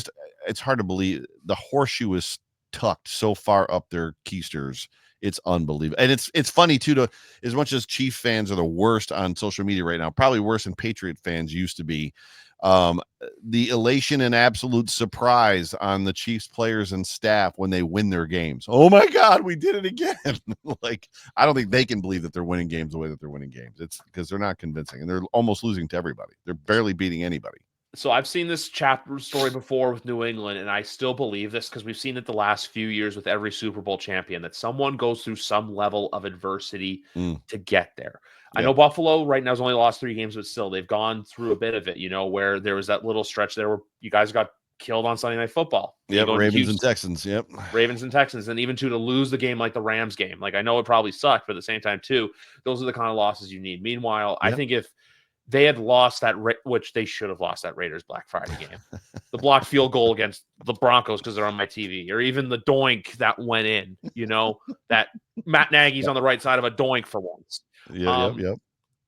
It's hard to believe the horseshoe is tucked so far up their keisters. It's unbelievable. And it's funny too, as much as Chief fans are the worst on social media right now, probably worse than Patriot fans used to be. The elation and absolute surprise on the Chiefs players and staff when they win their games. Oh my God, we did it again. I don't think they can believe that they're winning games the way that they're winning games. It's because they're not convincing and they're almost losing to everybody. They're barely beating anybody. So I've seen this chapter story before with New England, and I still believe this because we've seen it the last few years with every Super Bowl champion, that someone goes through some level of adversity to get there. I know Buffalo right now has only lost 3 games, but still they've gone through a bit of it, where there was that little stretch there where you guys got killed on Sunday Night Football. Yep, Ravens and Texans. Yep. Ravens and Texans. And even to lose the game like the Rams game. Like I know it probably sucked, but at the same time too, those are the kind of losses you need. Meanwhile, I think if they had lost that, which they should have lost that Raiders Black Friday game, the blocked field goal against the Broncos because they're on my TV, or even the doink that went in, that Matt Nagy's on the right side of a doink for once. Yep.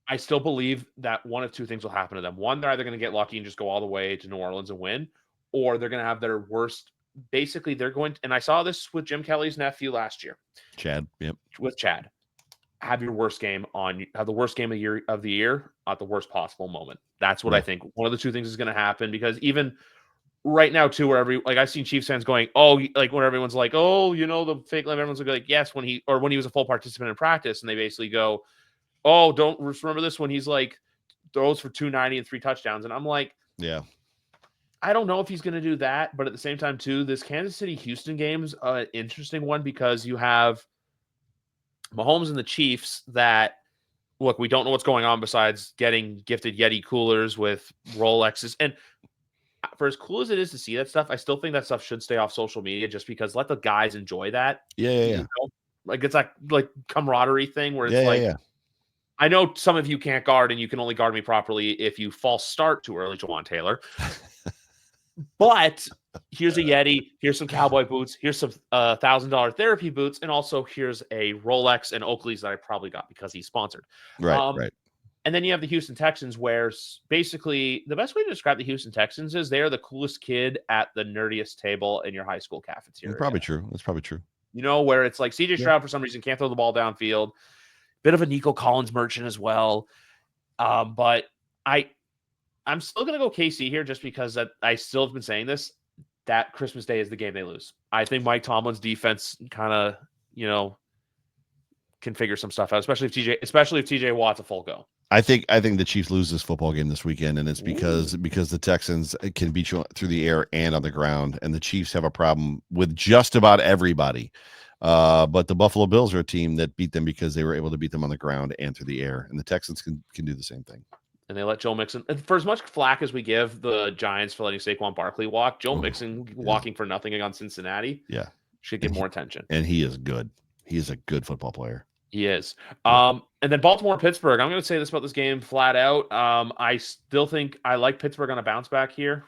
I still believe that one of 2 things will happen to them. One, they're either going to get lucky and just go all the way to New Orleans and win, or they're going to have their worst. Basically, they're going to, and I saw this with Jim Kelly's nephew last year. Chad. Yep. With Chad. Have your worst game have the worst game of the year at the worst possible moment. That's what I think. One of the 2 things is going to happen, because even right now too, where I've seen Chiefs fans going, when everyone's like, the fake live, everyone's like, yes, when he was a full participant in practice, and they basically go, oh, don't remember this when he's like throws for 290 and 3 touchdowns. And I'm like, yeah. I don't know if he's going to do that, but at the same time, too, this Kansas City-Houston game's an interesting one because you have Mahomes and the Chiefs that, look, we don't know what's going on besides getting gifted Yeti coolers with Rolexes. And for as cool as it is to see that stuff, I still think that stuff should stay off social media just because let the guys enjoy that. Yeah. You know? Like, it's like camaraderie thing where it's Yeah. I know some of you can't guard and you can only guard me properly if you false start too early, Jawan Taylor. But here's a Yeti, here's some cowboy boots, here's some $1,000 therapy boots, and also here's a Rolex and Oakley's that I probably got because he's sponsored. Right. And then you have the Houston Texans, where basically the best way to describe the Houston Texans is they're the coolest kid at the nerdiest table in your high school cafeteria. That's probably true. That's probably true. You know, where it's like CJ Stroud for some reason can't throw the ball downfield. Bit of a Nico Collins merchant as well. But I'm still going to go KC here just because I still have been saying this, that Christmas Day is the game they lose. I think Mike Tomlin's defense kind of, can figure some stuff out, especially if TJ Watt's a full go. I think the Chiefs lose this football game this weekend, and it's because the Texans can beat you through the air and on the ground, and the Chiefs have a problem with just about everybody. But the Buffalo Bills are a team that beat them because they were able to beat them on the ground and through the air, and the Texans can do the same thing. And they let Joe Mixon, for as much flack as we give the Giants for letting Saquon Barkley walk, Joe Mixon walking for nothing against Cincinnati, should get more attention. And he is good. He is a good football player. He is. And then Baltimore-Pittsburgh. I'm going to say this about this game flat out. I still think I like Pittsburgh on a bounce back here.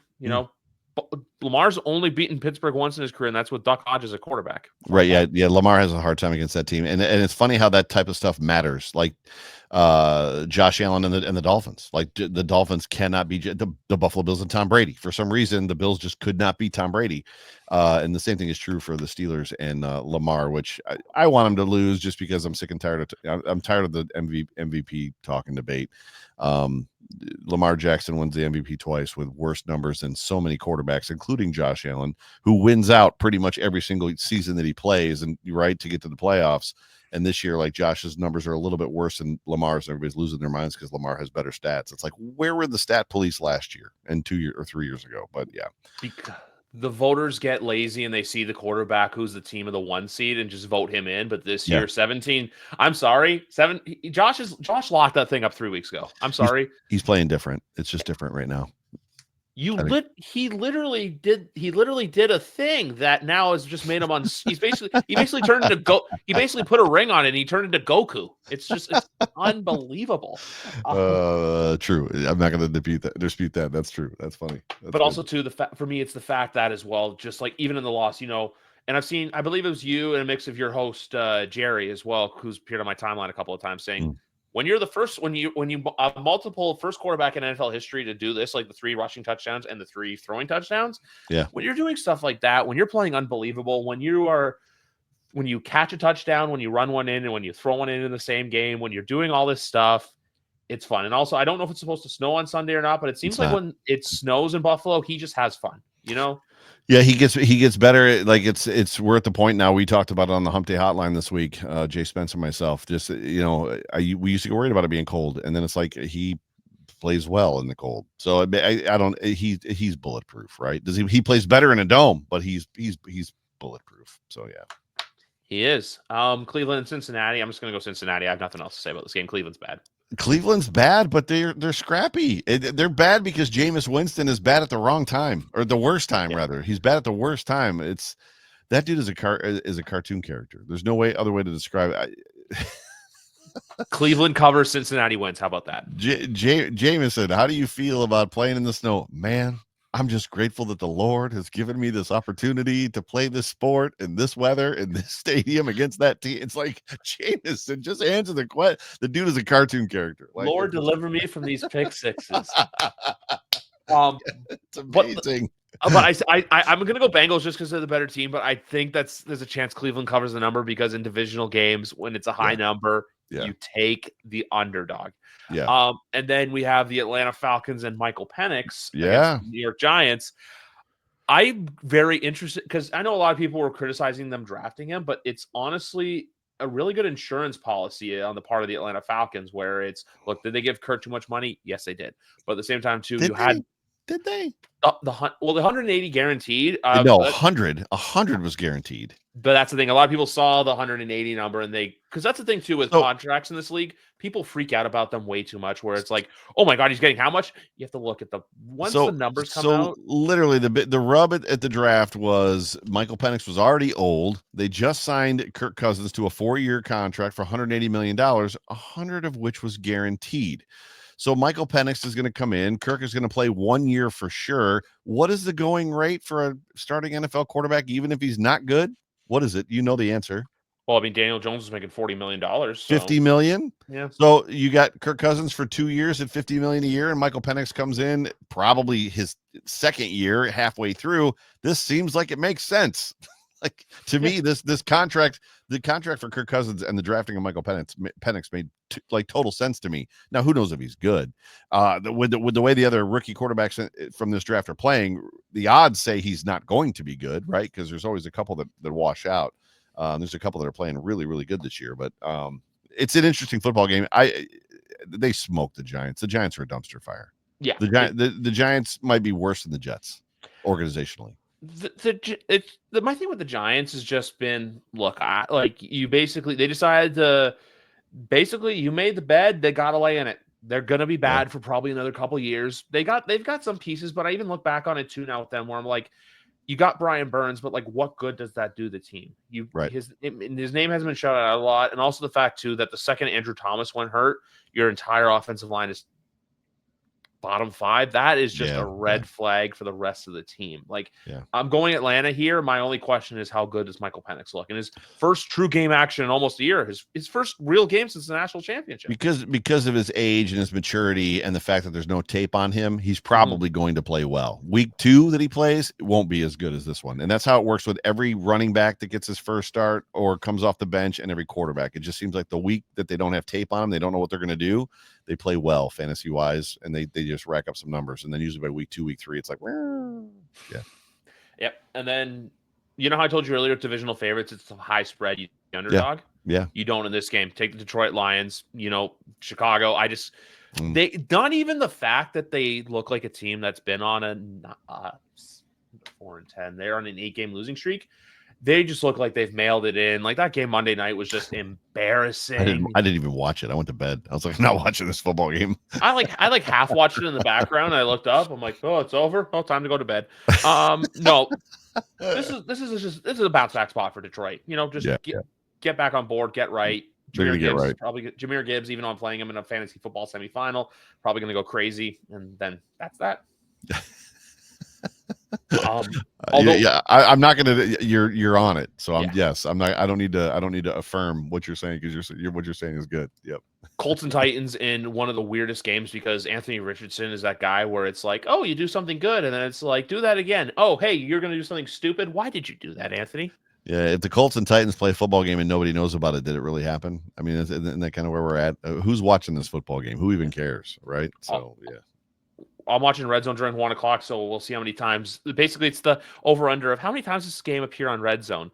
Lamar's only beaten Pittsburgh once in his career, and that's with Duck Hodges at quarterback. Right. Yeah. Lamar has a hard time against that team. And it's funny how that type of stuff matters. Like Josh Allen and the Dolphins. Like the Dolphins cannot beat the Buffalo Bills and Tom Brady. For some reason, the Bills just could not beat Tom Brady. And the same thing is true for the Steelers and Lamar, which I want him to lose just because I'm sick and tired I'm tired of the MVP talk and debate. Lamar Jackson wins the MVP twice with worse numbers than so many quarterbacks, including Josh Allen, who wins out pretty much every single season that he plays, and to get to the playoffs. And this year, like, Josh's numbers are a little bit worse than Lamar's. Everybody's losing their minds because Lamar has better stats. It's like, where were the stat police last year and 2 years or 3 years ago? But yeah, because the voters get lazy and they see the quarterback who's the team of the 1 seed and just vote him in. But this year, 17. I'm sorry, Josh locked that thing up 3 weeks ago. I'm sorry. He's playing different. It's just different right now. He literally did a thing that now has just made him he basically turned into he basically put a ring on it and he turned into Goku. It's unbelievable. True. I'm not going to dispute that. That's true. That's funny. But also too, for me, it's the fact that as well, just like even in the loss, and I believe it was you and a mix of your host, Jerry as well, who's appeared on my timeline a couple of times saying, when you're the first, when you multiple first quarterback in NFL history to do this, like the 3 rushing touchdowns and the 3 throwing touchdowns. Yeah. When you're doing stuff like that, when you're playing unbelievable, when you catch a touchdown, when you run one in, and when you throw one in the same game, when you're doing all this stuff, it's fun. And also, I don't know if it's supposed to snow on Sunday or not, but it seems like when it snows in Buffalo, he just has fun. Yeah, he gets better. Like we're at the point now. We talked about it on the Hump Day Hotline this week. Jay Spence and myself. Just we used to get worried about it being cold, and then it's like he plays well in the cold. So I don't. He's bulletproof, right? He plays better in a dome, but he's bulletproof. So yeah, he is. Cleveland and Cincinnati. I'm just gonna go Cincinnati. I have nothing else to say about this game. Cleveland's bad, but they're scrappy. They're bad because Jameis Winston is bad at the wrong time, or the worst time rather. He's bad at the worst time. That dude is a cartoon character. There's no other way to describe it. Cleveland covers, Cincinnati wins. How about that? Jameson, how do you feel about playing in the snow? Man, I'm just grateful that the Lord has given me this opportunity to play this sport in this weather in this stadium against that team. It's like, Jameson, just answer the question. The dude is a cartoon character. Like, Lord, deliver me from these pick sixes. It's amazing. But I'm going to go Bengals just because they're the better team. But I think there's a chance Cleveland covers the number because in divisional games, when it's a high number, you take the underdog. Yeah. And then we have the Atlanta Falcons and Michael Penix against the New York Giants. I'm very interested because I know a lot of people were criticizing them drafting him, but it's honestly a really good insurance policy on the part of the Atlanta Falcons, where it's, look, did they give Kirk too much money? Yes, they did. But at the same time, too, Did they? Did they? The 180 guaranteed. No, 100 was guaranteed. But that's the thing. A lot of people saw the 180 number, and because that's the thing too with contracts in this league, people freak out about them way too much. Where it's like, oh my god, he's getting how much? You have to look at the numbers come out. Literally, the rub at the draft was Michael Penix was already old. They just signed Kirk Cousins to a 4-year contract for $180 million, 100 of which was guaranteed. So Michael Penix is going to come in. Kirk is going to play 1 year for sure. What is the going rate for a starting NFL quarterback, even if he's not good? What is it? You know the answer. Well, I mean, Daniel Jones is making $40 million. So. $50 million? Yeah. So you got Kirk Cousins for 2 years at $50 million a year, and Michael Penix comes in probably his second year, halfway through. This seems like it makes sense. Like, to me, this contract, the contract for Kirk Cousins and the drafting of Michael Penix made total sense to me. Now, who knows if he's good? With the way the other rookie quarterbacks from this draft are playing, the odds say he's not going to be good, right? Because there's always a couple that wash out. There's a couple that are playing really, really good this year, but it's an interesting football game. They smoked the Giants. The Giants are a dumpster fire. Yeah, the Giants might be worse than the Jets organizationally. My thing with the Giants has just been, look, they decided to you made the bed, they got to lay in it. They're going to be bad for probably another couple of years. They've got some pieces, but I even look back on it too now with them where I'm like, you got Brian Burns, but like, what good does that do the team? His name hasn't been shouted out a lot, and also the fact too that the second Andrew Thomas went hurt, your entire offensive line is bottom 5. That is just a red flag for the rest of the team. Like, I'm going Atlanta here. My only question is, how good does Michael Penix look in his first true game action in almost a year? His first real game since the national championship. Because of his age and his maturity and the fact that there's no tape on him, he's probably going to play well. Week 2 that he plays, it won't be as good as this one. And that's how it works with every running back that gets his first start or comes off the bench, and every quarterback. It just seems like the week that they don't have tape on them, they don't know what they're going to do. They play well fantasy wise, and they just rack up some numbers. And then usually by week 2, week 3, it's like, Yep. And then, you know how I told you earlier, divisional favorites, it's a high spread, you underdog. Yeah. You don't in this game. Take the Detroit Lions, Chicago. They not even the fact that they look like a team that's been on a 4-10. They're on an 8-game losing streak. They just look like they've mailed it in. Like, that game Monday night was just embarrassing. I didn't even watch it. I went to bed. I was like, I'm not watching this football game. I half watched it in the background. I looked up. I'm like, oh, it's over. Oh, time to go to bed. No, this is a bounce back spot for Detroit. Get back on board, get right. Jahmyr Gibbs, even though I'm playing him in a fantasy football semifinal, probably going to go crazy, and then that's that. I'm not gonna. You're on it, so I'm not. I don't need to affirm what you're saying, because what you're saying is good. Yep. Colts and Titans in one of the weirdest games, because Anthony Richardson is that guy where it's like, oh, you do something good, and then it's like, do that again. Oh, hey, you're gonna do something stupid. Why did you do that, Anthony? Yeah, if the Colts and Titans play a football game and nobody knows about it, did it really happen? I mean, isn't that kind of where we're at? Who's watching this football game? Who even cares, right? So I'm watching Red Zone during 1 o'clock, so we'll see how many times. Basically, it's the over/under of how many times this game appear on Red Zone.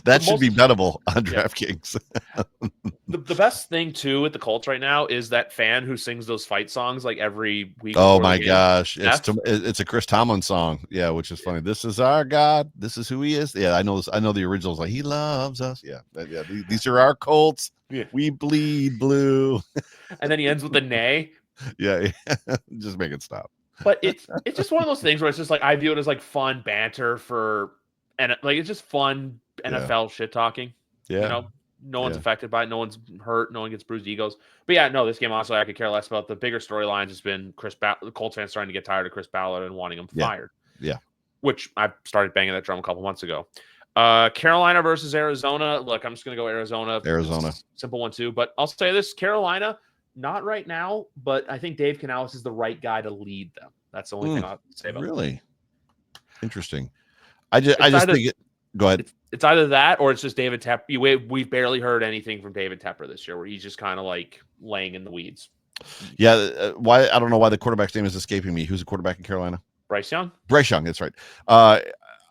That should be bettable on DraftKings. The best thing too with the Colts right now is that fan who sings those fight songs like every week. Oh my gosh, it's a Chris Tomlin song, which is funny. This is our God. This is who He is. Yeah, I know this. I know the originals. Like, He loves us. Yeah. These are our Colts. Yeah. We bleed blue. And then he ends with the nay. Yeah, just make it stop. But it's just one of those things where it's just like, I view it as like fun banter and like, it's just fun NFL shit talking. Yeah, no one's affected by it, no one's hurt, no one gets bruised egos. But this game honestly I could care less about. The bigger storylines has been the Colts fans starting to get tired of Chris Ballard and wanting him fired. Yeah, which I started banging that drum a couple months ago. Carolina versus Arizona. Look, I'm just gonna go Arizona. Simple one too. But I'll say this: Carolina. Not right now, but I think Dave Canales is the right guy to lead them. That's the only thing I'll say about really interesting. I just think it. Go ahead. It's either that or it's just David Tepper. We've barely heard anything from David Tepper this year, where he's just kind of like laying in the weeds. Yeah. Why? I don't know why the quarterback's name is escaping me. Who's the quarterback in Carolina? Bryce Young. Bryce Young. That's right. I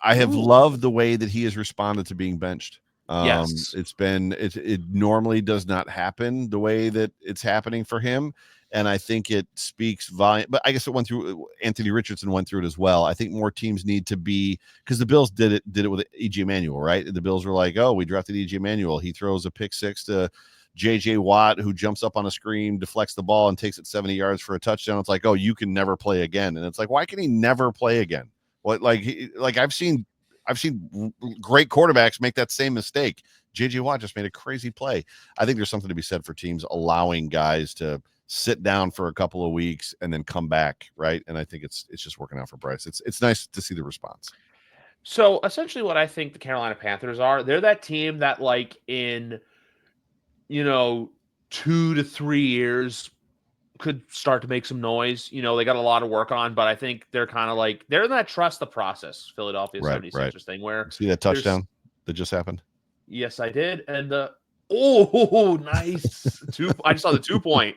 have loved the way that he has responded to being benched. Yes. It normally does not happen the way that it's happening for him. And I think it speaks volume, but I guess it went through. Anthony Richardson went through it as well. I think more teams need to be, because the Bills did it with E.G. Manuel, right? The Bills were like, oh, we drafted E.G. Manuel. He throws a pick six to J.J. Watt, who jumps up on a screen, deflects the ball, and takes it 70 yards for a touchdown. It's like, oh, you can never play again. And it's like, why can he never play again? What, like I've seen great quarterbacks make that same mistake. J.J. Watt just made a crazy play. I think there's something to be said for teams allowing guys to sit down for a couple of weeks and then come back, right? And I think it's just working out for Bryce. It's nice to see the response. So essentially what I think the Carolina Panthers are, they're that team that like in 2 to 3 years could start to make some noise. They got a lot of work on, but I think they're kind of like they're in that trust the process Philadelphia 76ers thing where see that touchdown that just happened. Yes, I did. And nice. I just saw the 2-point.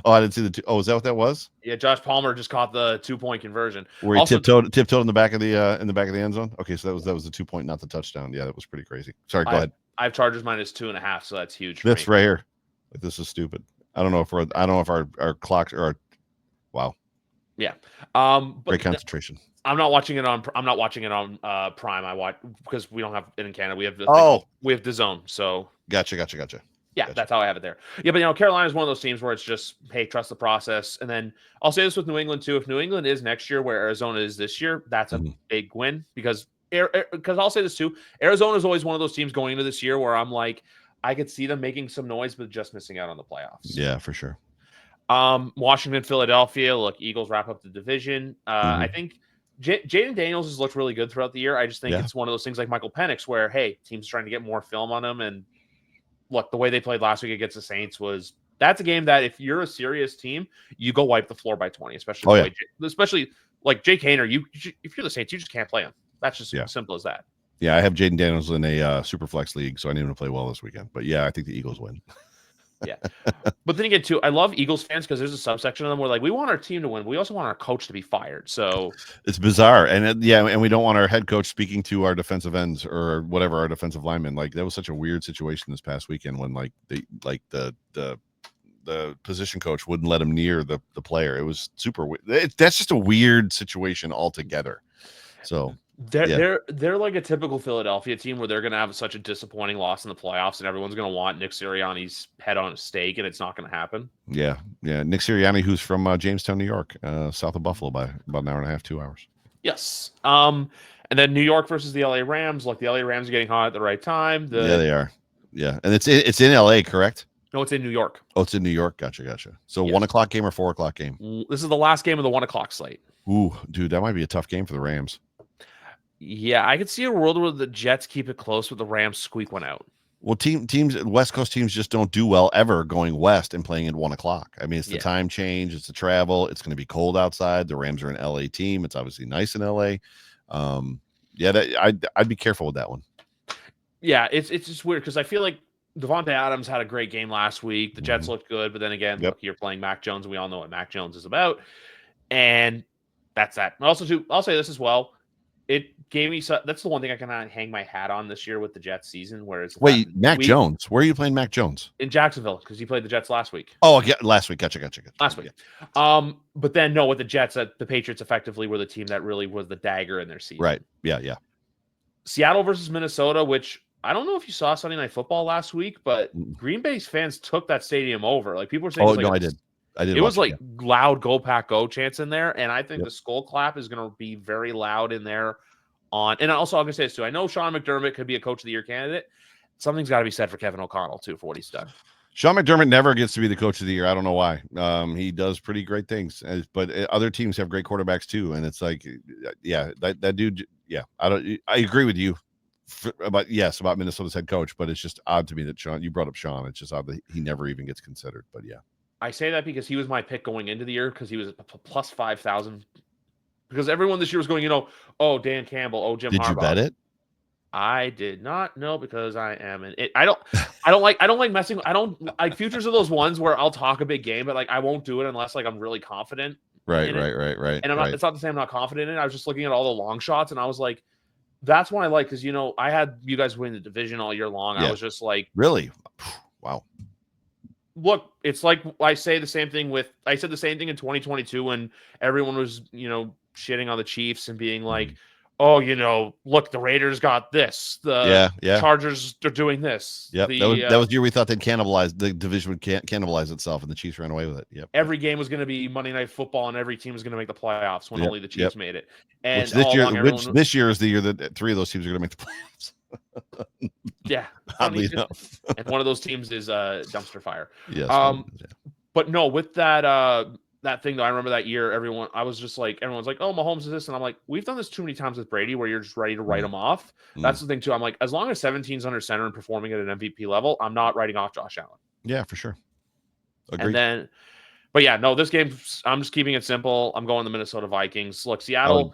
Oh, I didn't see the 2. Oh, is that what that was? Yeah, Josh Palmer just caught the 2-point conversion. Where he tiptoed in the back of the end zone. Okay, so that was the 2-point, not the touchdown. Yeah, that was pretty crazy. Sorry, go ahead. I have Chargers -2.5, so that's huge. That's right here. Like, this is stupid. I don't know if our clocks are. Wow. Yeah. But great concentration. I'm not watching it on Prime. I watch because we don't have it in Canada. We have we have DAZN. So gotcha. Yeah, gotcha. That's how I have it there. Yeah, but Carolina is one of those teams where it's just, hey, trust the process. And then I'll say this with New England too. If New England is next year where Arizona is this year, that's a big win because I'll say this too. Arizona is always one of those teams going into this year where I'm like, I could see them making some noise, but just missing out on the playoffs. Yeah, for sure. Washington, Philadelphia. Look, Eagles wrap up the division. I think Jaden Daniels has looked really good throughout the year. I just think it's one of those things like Michael Penix where, hey, teams trying to get more film on him. And look, the way they played last week against the Saints that's a game that if you're a serious team, you go wipe the floor by 20, especially like Jake Haener. If you're the Saints, you just can't play him. That's just simple as that. Yeah, I have Jaden Daniels in a super flex league, so I need him to play well this weekend. But yeah, I think the Eagles win. Yeah. But then you get I love Eagles fans because there's a subsection of them where like we want our team to win. We also want our coach to be fired. So it's bizarre. And we don't want our head coach speaking to our defensive ends or whatever, our defensive linemen. Like that was such a weird situation this past weekend when the position coach wouldn't let him near the player. It was super weird. That's just a weird situation altogether. So they're like a typical Philadelphia team where they're going to have such a disappointing loss in the playoffs, and everyone's going to want Nick Sirianni's head on a stake, and it's not going to happen. Yeah. Nick Sirianni, who's from Jamestown, New York, south of Buffalo by about an hour and a half, 2 hours. Yes. And then New York versus the LA Rams. Like the LA Rams are getting hot at the right time. Yeah, they are. Yeah, and it's in LA, correct? No, it's in New York. Oh, it's in New York. Gotcha. So 1 o'clock game or 4 o'clock game? This is the last game of the 1 o'clock slate. Ooh, dude, that might be a tough game for the Rams. Yeah, I could see a world where the Jets keep it close, but the Rams squeak one out. Well, teams, West Coast teams just don't do well ever going west and playing at 1 o'clock. I mean, it's the time change, it's the travel, it's going to be cold outside. The Rams are an LA team. It's obviously nice in LA. I'd be careful with that one. Yeah, it's just weird because I feel like Devontae Adams had a great game last week. The Jets looked good, but then again, look, you're playing Mac Jones, and we all know what Mac Jones is about. And that's that. Also, too, I'll say this as well. It gave me that's the one thing I can hang my hat on this year with the Jets season. Where it's Mac Jones. Where are you playing Mac Jones? In Jacksonville because he played the Jets last week. Oh, yeah, last week. Gotcha. Last week. But then with the Jets, the Patriots effectively were the team that really was the dagger in their season. Right. Yeah. Seattle versus Minnesota, which I don't know if you saw Sunday Night Football last week, but Green Bay's fans took that stadium over. Like people were saying, I did. It was like loud "Go Pack Go" chants in there, and I think the skull clap is going to be very loud in there. And also, I'm going to say this too. I know Sean McDermott could be a Coach of the Year candidate. Something's got to be said for Kevin O'Connell too for what he's done. Sean McDermott never gets to be the Coach of the Year. I don't know why. He does pretty great things, but other teams have great quarterbacks too. And it's like, that dude. Yeah, I agree with you about Minnesota's head coach, but it's just odd to me that Sean. You brought up Sean. It's just odd that he never even gets considered. But yeah. I say that because he was my pick going into the year because he was plus 5,000. Because everyone this year was going, Dan Campbell, Jim Harbaugh. Did you bet it? I did not know because I am in it. I don't like messing. I don't like futures are those ones where I'll talk a big game, but like I won't do it unless like I'm really confident. Right. And it's not to say I'm not confident in it. I was just looking at all the long shots and I was like, that's why I like, because I had you guys win the division all year long. I Yeah. was just like, Really? Wow. look, it's like I said the same thing in 2022 when everyone was, shitting on the Chiefs and being like, oh, look, the Raiders got this. The Yeah. Chargers are doing this. Yep. That was the year we thought they'd cannibalize the division would cannibalize itself, and the Chiefs ran away with it. Yep. Every game was going to be Monday Night Football, and every team was going to make the playoffs when only the Chiefs made it. And all along, which this year is the year that 3 of those teams are going to make the playoffs. Yeah, oddly enough. And one of those teams is Dumpster Fire. Yes. But no, with that that thing though, I remember that year. Everyone's like, oh, Mahomes is this, and I'm like, we've done this too many times with Brady, where you're just ready to write him off. That's the thing too. I'm like, as long as 17's under center and performing at an MVP level, I'm not writing off Josh Allen. Yeah, for sure. Agreed. And then, but yeah, no, this game, I'm just keeping it simple. I'm going the Minnesota Vikings. Look, Seattle.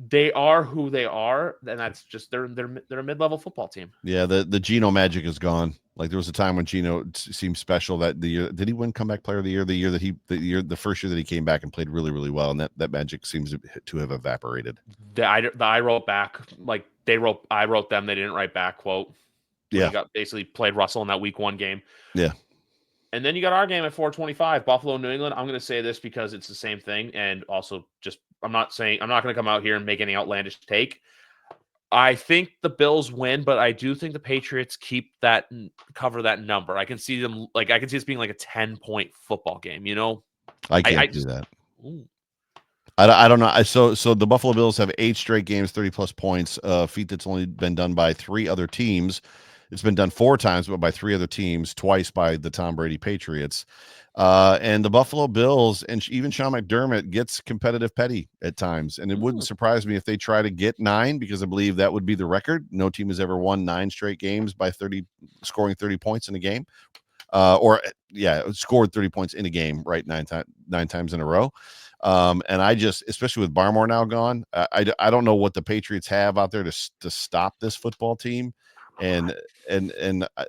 They are who they are, and that's just they're a mid-level football team. Yeah, the Geno magic is gone. Like there was a time when Geno seemed special. That the year did he win comeback player of the year? The first year that he came back and played really, really well, and that magic seems to have evaporated. I wrote back like I wrote them. They didn't write back. Quote. Yeah, he got basically played Russell in that week 1 game. Yeah. And then you got our game at 4:25, Buffalo, New England. I'm going to say this because it's the same thing. And also just, I'm not going to come out here and make any outlandish take. I think the Bills win, but I do think the Patriots cover that number. I can see them, I can see this being like a 10-point football game, I can't do that. Ooh. I don't know. So the Buffalo Bills have 8 straight games, 30+ points, feat that's only been done by 3 other teams. It's been done 4 times, but by 3 other teams, twice by the Tom Brady Patriots. And the Buffalo Bills and even Sean McDermott gets competitive petty at times. And it wouldn't surprise me if they try to get 9, because I believe that would be the record. No team has ever won 9 straight games by scoring 30 points in a game. Scored 30 points in a game, right? 9 times in a row. And I just, especially with Barmore now gone, I don't know what the Patriots have out there to stop this football team. And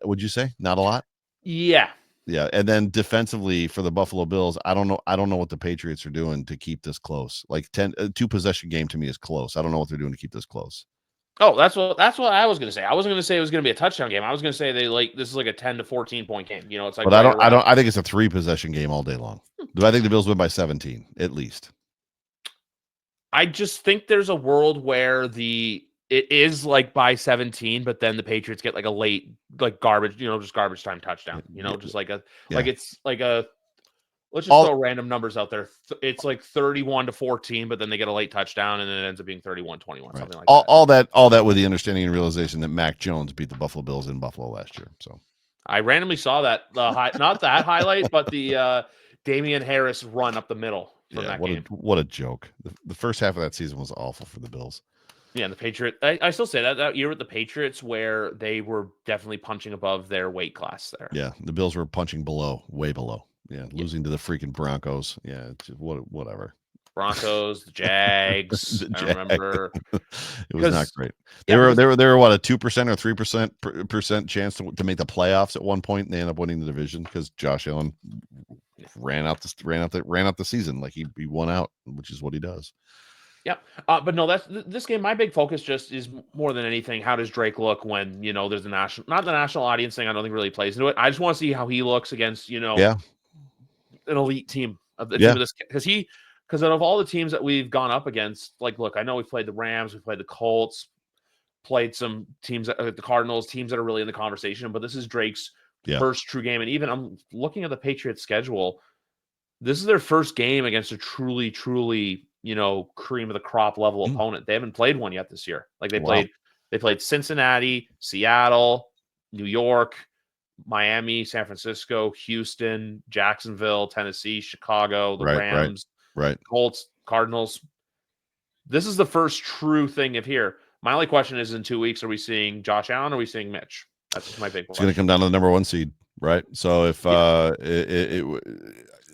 would you say not a lot? Yeah. And then defensively for the Buffalo Bills, I don't know what the Patriots are doing to keep this close. Like 2 possession game to me is close. I don't know what they're doing to keep this close. Oh, that's what I was going to say. I wasn't going to say it was going to be a touchdown game. I was going to say this is like a 10 to 14 point game. It's like, but I think it's a 3 possession game all day long. Do I think the Bills win by 17 at least? I just think there's a world where it is like by 17, but then the Patriots get like a late, like garbage, just garbage time touchdown, just like it's like a, let's just throw random numbers out there. It's like 31-14, but then they get a late touchdown and then it ends up being 31-21, something like that. All that with the understanding and realization that Mac Jones beat the Buffalo Bills in Buffalo last year. So I randomly saw that, not that highlight, but the Damian Harris run up the middle from that game. What a joke. The first half of that season was awful for the Bills. Yeah, and the Patriots, I still say that year with the Patriots where they were definitely punching above their weight class there. Yeah, the Bills were punching way below. Yeah, losing to the freaking Broncos. Yeah, whatever. Broncos, the Jags. I remember it was not great. They were what, a 2% or 3% chance to make the playoffs at one point, and they end up winning the division because Josh Allen ran out the season like he won out, which is what he does. Yep. But no, this game. My big focus just is more than anything, how does Drake look when, there's not the national audience thing. I don't think really plays into it. I just want to see how he looks against, an elite team of the team of this, because out of all the teams that we've gone up against, like, look, I know we've played the Rams, we've played the Colts, played some teams, the Cardinals, teams that are really in the conversation, but this is Drake's first true game. And even I'm looking at the Patriots schedule. This is their first game against a truly, cream of the crop level opponent. They haven't played one yet this year. Like they played Cincinnati, Seattle, New York, Miami, San Francisco, Houston, Jacksonville, Tennessee, Chicago, the Rams, Colts, Cardinals. This is the first true thing of here. My only question is, in 2 weeks, are we seeing Josh Allen or are we seeing Mitch? That's just my big question. It's going to come down to the number 1 seed, right? So if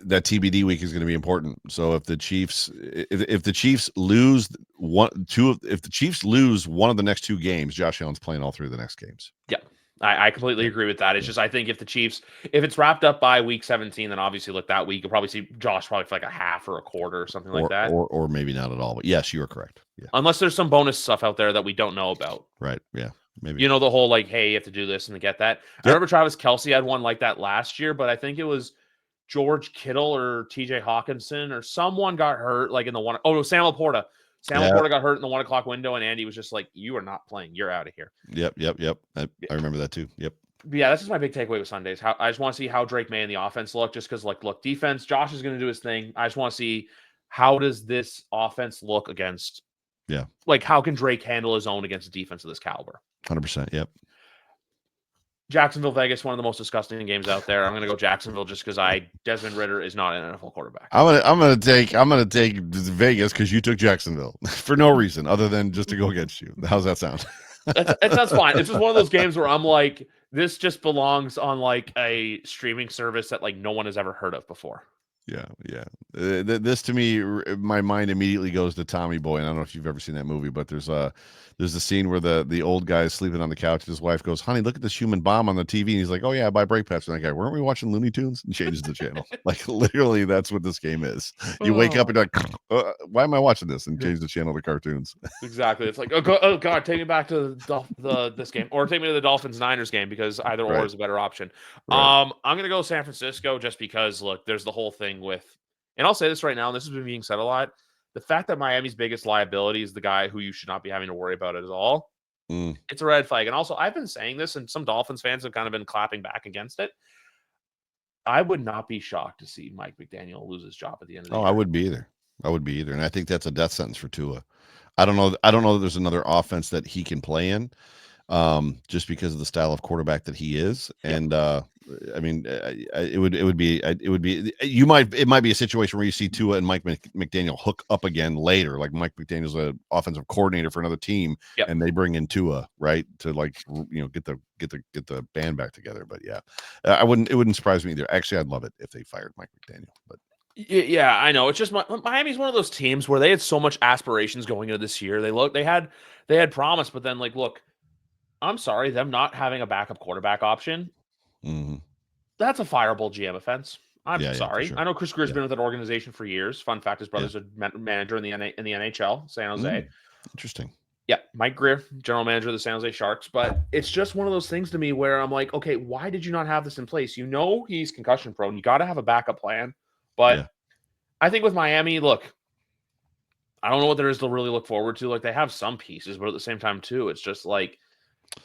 that TBD week is going to be important. So if the Chiefs lose one of the next 2 games, Josh Allen's playing all 3 of the next games. Yeah, I completely agree with that. It's just, I think if it's wrapped up by week 17, then obviously look that week, you'll probably see Josh for like a half or a quarter or something like that. Or maybe not at all. But yes, you are correct. Unless there's some bonus stuff out there that we don't know about. Right. Yeah. Maybe. You know, the whole like, hey, you have to do this and to get that. Yep. I remember Travis Kelce had one like that last year, but I think it was George Kittle or TJ Hawkinson or someone got hurt like in the one. Oh, it was Sam Laporta. Sam Laporta got hurt in the 1 o'clock window, and Andy was just like, "You are not playing. You're out of here." Yep. I remember that too. Yep. But yeah, that's just my big takeaway with Sundays. How I just want to see how Drake May and the offense look, just because, like, look, defense, Josh is going to do his thing. I just want to see how does this offense look against, like, how can Drake handle his own against a defense of this caliber? 100%. Yep. Jacksonville, Vegas, one of the most disgusting games out there. I'm going to go Jacksonville just because Desmond Ritter is not an NFL quarterback. I'm gonna take Vegas because you took Jacksonville for no reason other than just to go against you. How's that sound? That's fine. It's just one of those games where I'm like, this just belongs on like a streaming service that like no one has ever heard of before. Yeah. This to me, my mind immediately goes to Tommy Boy, and I don't know if you've ever seen that movie, but there's a scene where the old guy is sleeping on the couch, and his wife goes, "Honey, look at this human bomb on the TV," and he's like, "Oh yeah, I buy brake pads." And that guy, "Weren't we watching Looney Tunes?" And changes the channel. Like literally, that's what this game is. You wake up and you're like, "Why am I watching this?" And change the channel to cartoons. Exactly. It's like, oh god, take me back to this game, or take me to the Dolphins-Niners game because either or is a better option. Right. I'm gonna go San Francisco just because look, there's the whole thing with. And I'll say this right now, and this has been being said a lot, the fact that Miami's biggest liability is the guy who you should not be having to worry about it at all. It's a red flag. And also, I've been saying this, and some Dolphins fans have kind of been clapping back against it. I would not be shocked to see Mike McDaniel lose his job at the end of the year. I would be either. And I think that's a death sentence for Tua. I don't know that there's another offense that he can play in. Just because of the style of quarterback that he is. And, I mean, it might be a situation where you see Tua and Mike McDaniel hook up again later. Like Mike McDaniel's an offensive coordinator for another team and they bring in Tua, right. To like, get the band back together. But yeah, it wouldn't surprise me either. Actually, I'd love it if they fired Mike McDaniel, but. Yeah, I know. It's just Miami's one of those teams where they had so much aspirations going into this year. They had promise, but then like, look, I'm sorry, them not having a backup quarterback option, that's a fireable GM offense. I'm sorry. Sure. I know Chris Greer's been with that organization for years. Fun fact, his brother's a manager in the NHL, San Jose. Interesting. Yeah, Mike Greer, general manager of the San Jose Sharks. But it's just one of those things to me where I'm like, okay, why did you not have this in place? You know he's concussion prone. You got to have a backup plan. But I think with Miami, look, I don't know what there is to really look forward to. Like, they have some pieces, but at the same time, too, it's just like,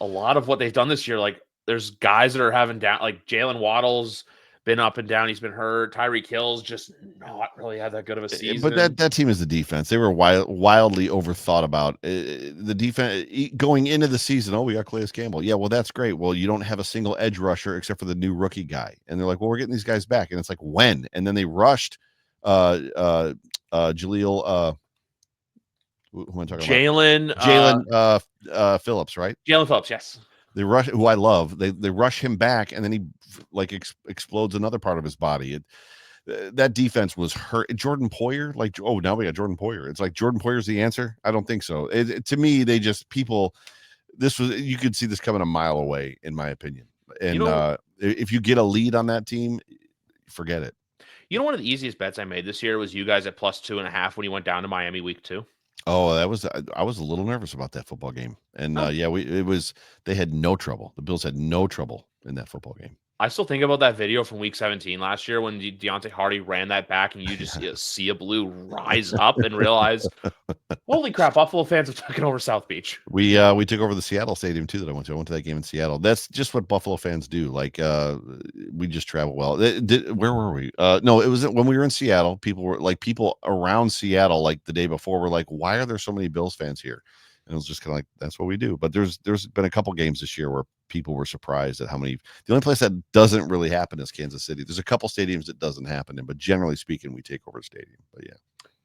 a lot of what they've done this year, like there's guys that are having down, like Jalen Waddle's been up and down. He's been hurt. Tyreek Hill's just not really had that good of a season. But that team is the defense. They were wildly overthought about the defense going into the season. Oh, we got Calais Campbell. Yeah, well, that's great. Well, you don't have a single edge rusher except for the new rookie guy. And they're like, well, we're getting these guys back. And it's like, when? And then they rushed Jaleel who am I talking about? Jalen Phillips, right? Jalen Phillips, yes. They rush, who I love. They rush him back, and then he like explodes another part of his body. That defense was hurt. Jordan Poyer, like, oh, now we got Jordan Poyer. It's like Jordan Poyer's the answer. I don't think so. To me, they just you could see this coming a mile away, in my opinion. And if you get a lead on that team, forget it. You know, one of the easiest bets I made this year was you guys at +2.5 when you went down to Miami week 2. Oh, I was a little nervous about that football game. And they had no trouble. The Bills had no trouble in that football game. I still think about that video from week 17 last year when Deontay Hardy ran that back and you just see a blue rise up and realize, holy crap, Buffalo fans have taken over South Beach. We took over the Seattle stadium too that I went to. I went to that game in Seattle. That's just what Buffalo fans do. Like, we just travel well. Where were we? No, it was when we were in Seattle. People around Seattle, like the day before, were like, why are there so many Bills fans here? And it was just kind of like, that's what we do. But there's been a couple games this year where people were surprised at how many. The only place that doesn't really happen is Kansas City. There's a couple stadiums that doesn't happen in, but generally speaking, we take over the stadium. But yeah,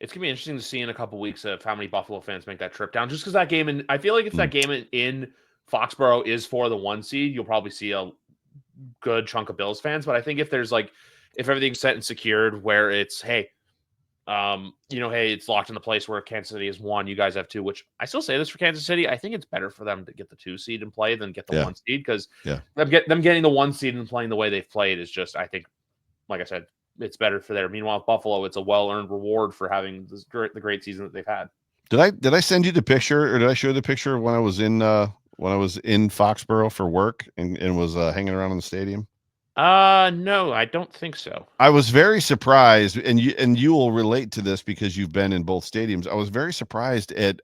it's gonna be interesting to see in a couple weeks of how many Buffalo fans make that trip down. Just because that game, and I feel like if that game in Foxborough is for the 1 seed, you'll probably see a good chunk of Bills fans. But I think if everything's set and secured, where it's hey, it's locked in the place where Kansas City is 1, you guys have 2, which I still say this for Kansas City. I think it's better for them to get the 2 seed and play than get the 1 seed because them getting the 1 seed and playing the way they've played is just, I think, like I said, it's better for there. Meanwhile, Buffalo, it's a well-earned reward for having the great season that they've had. Did I send you the picture, or did I show the picture when I was in Foxborough for work and was hanging around in the stadium? No, I don't think so. I was very surprised, and you will relate to this because you've been in both stadiums. I was very surprised at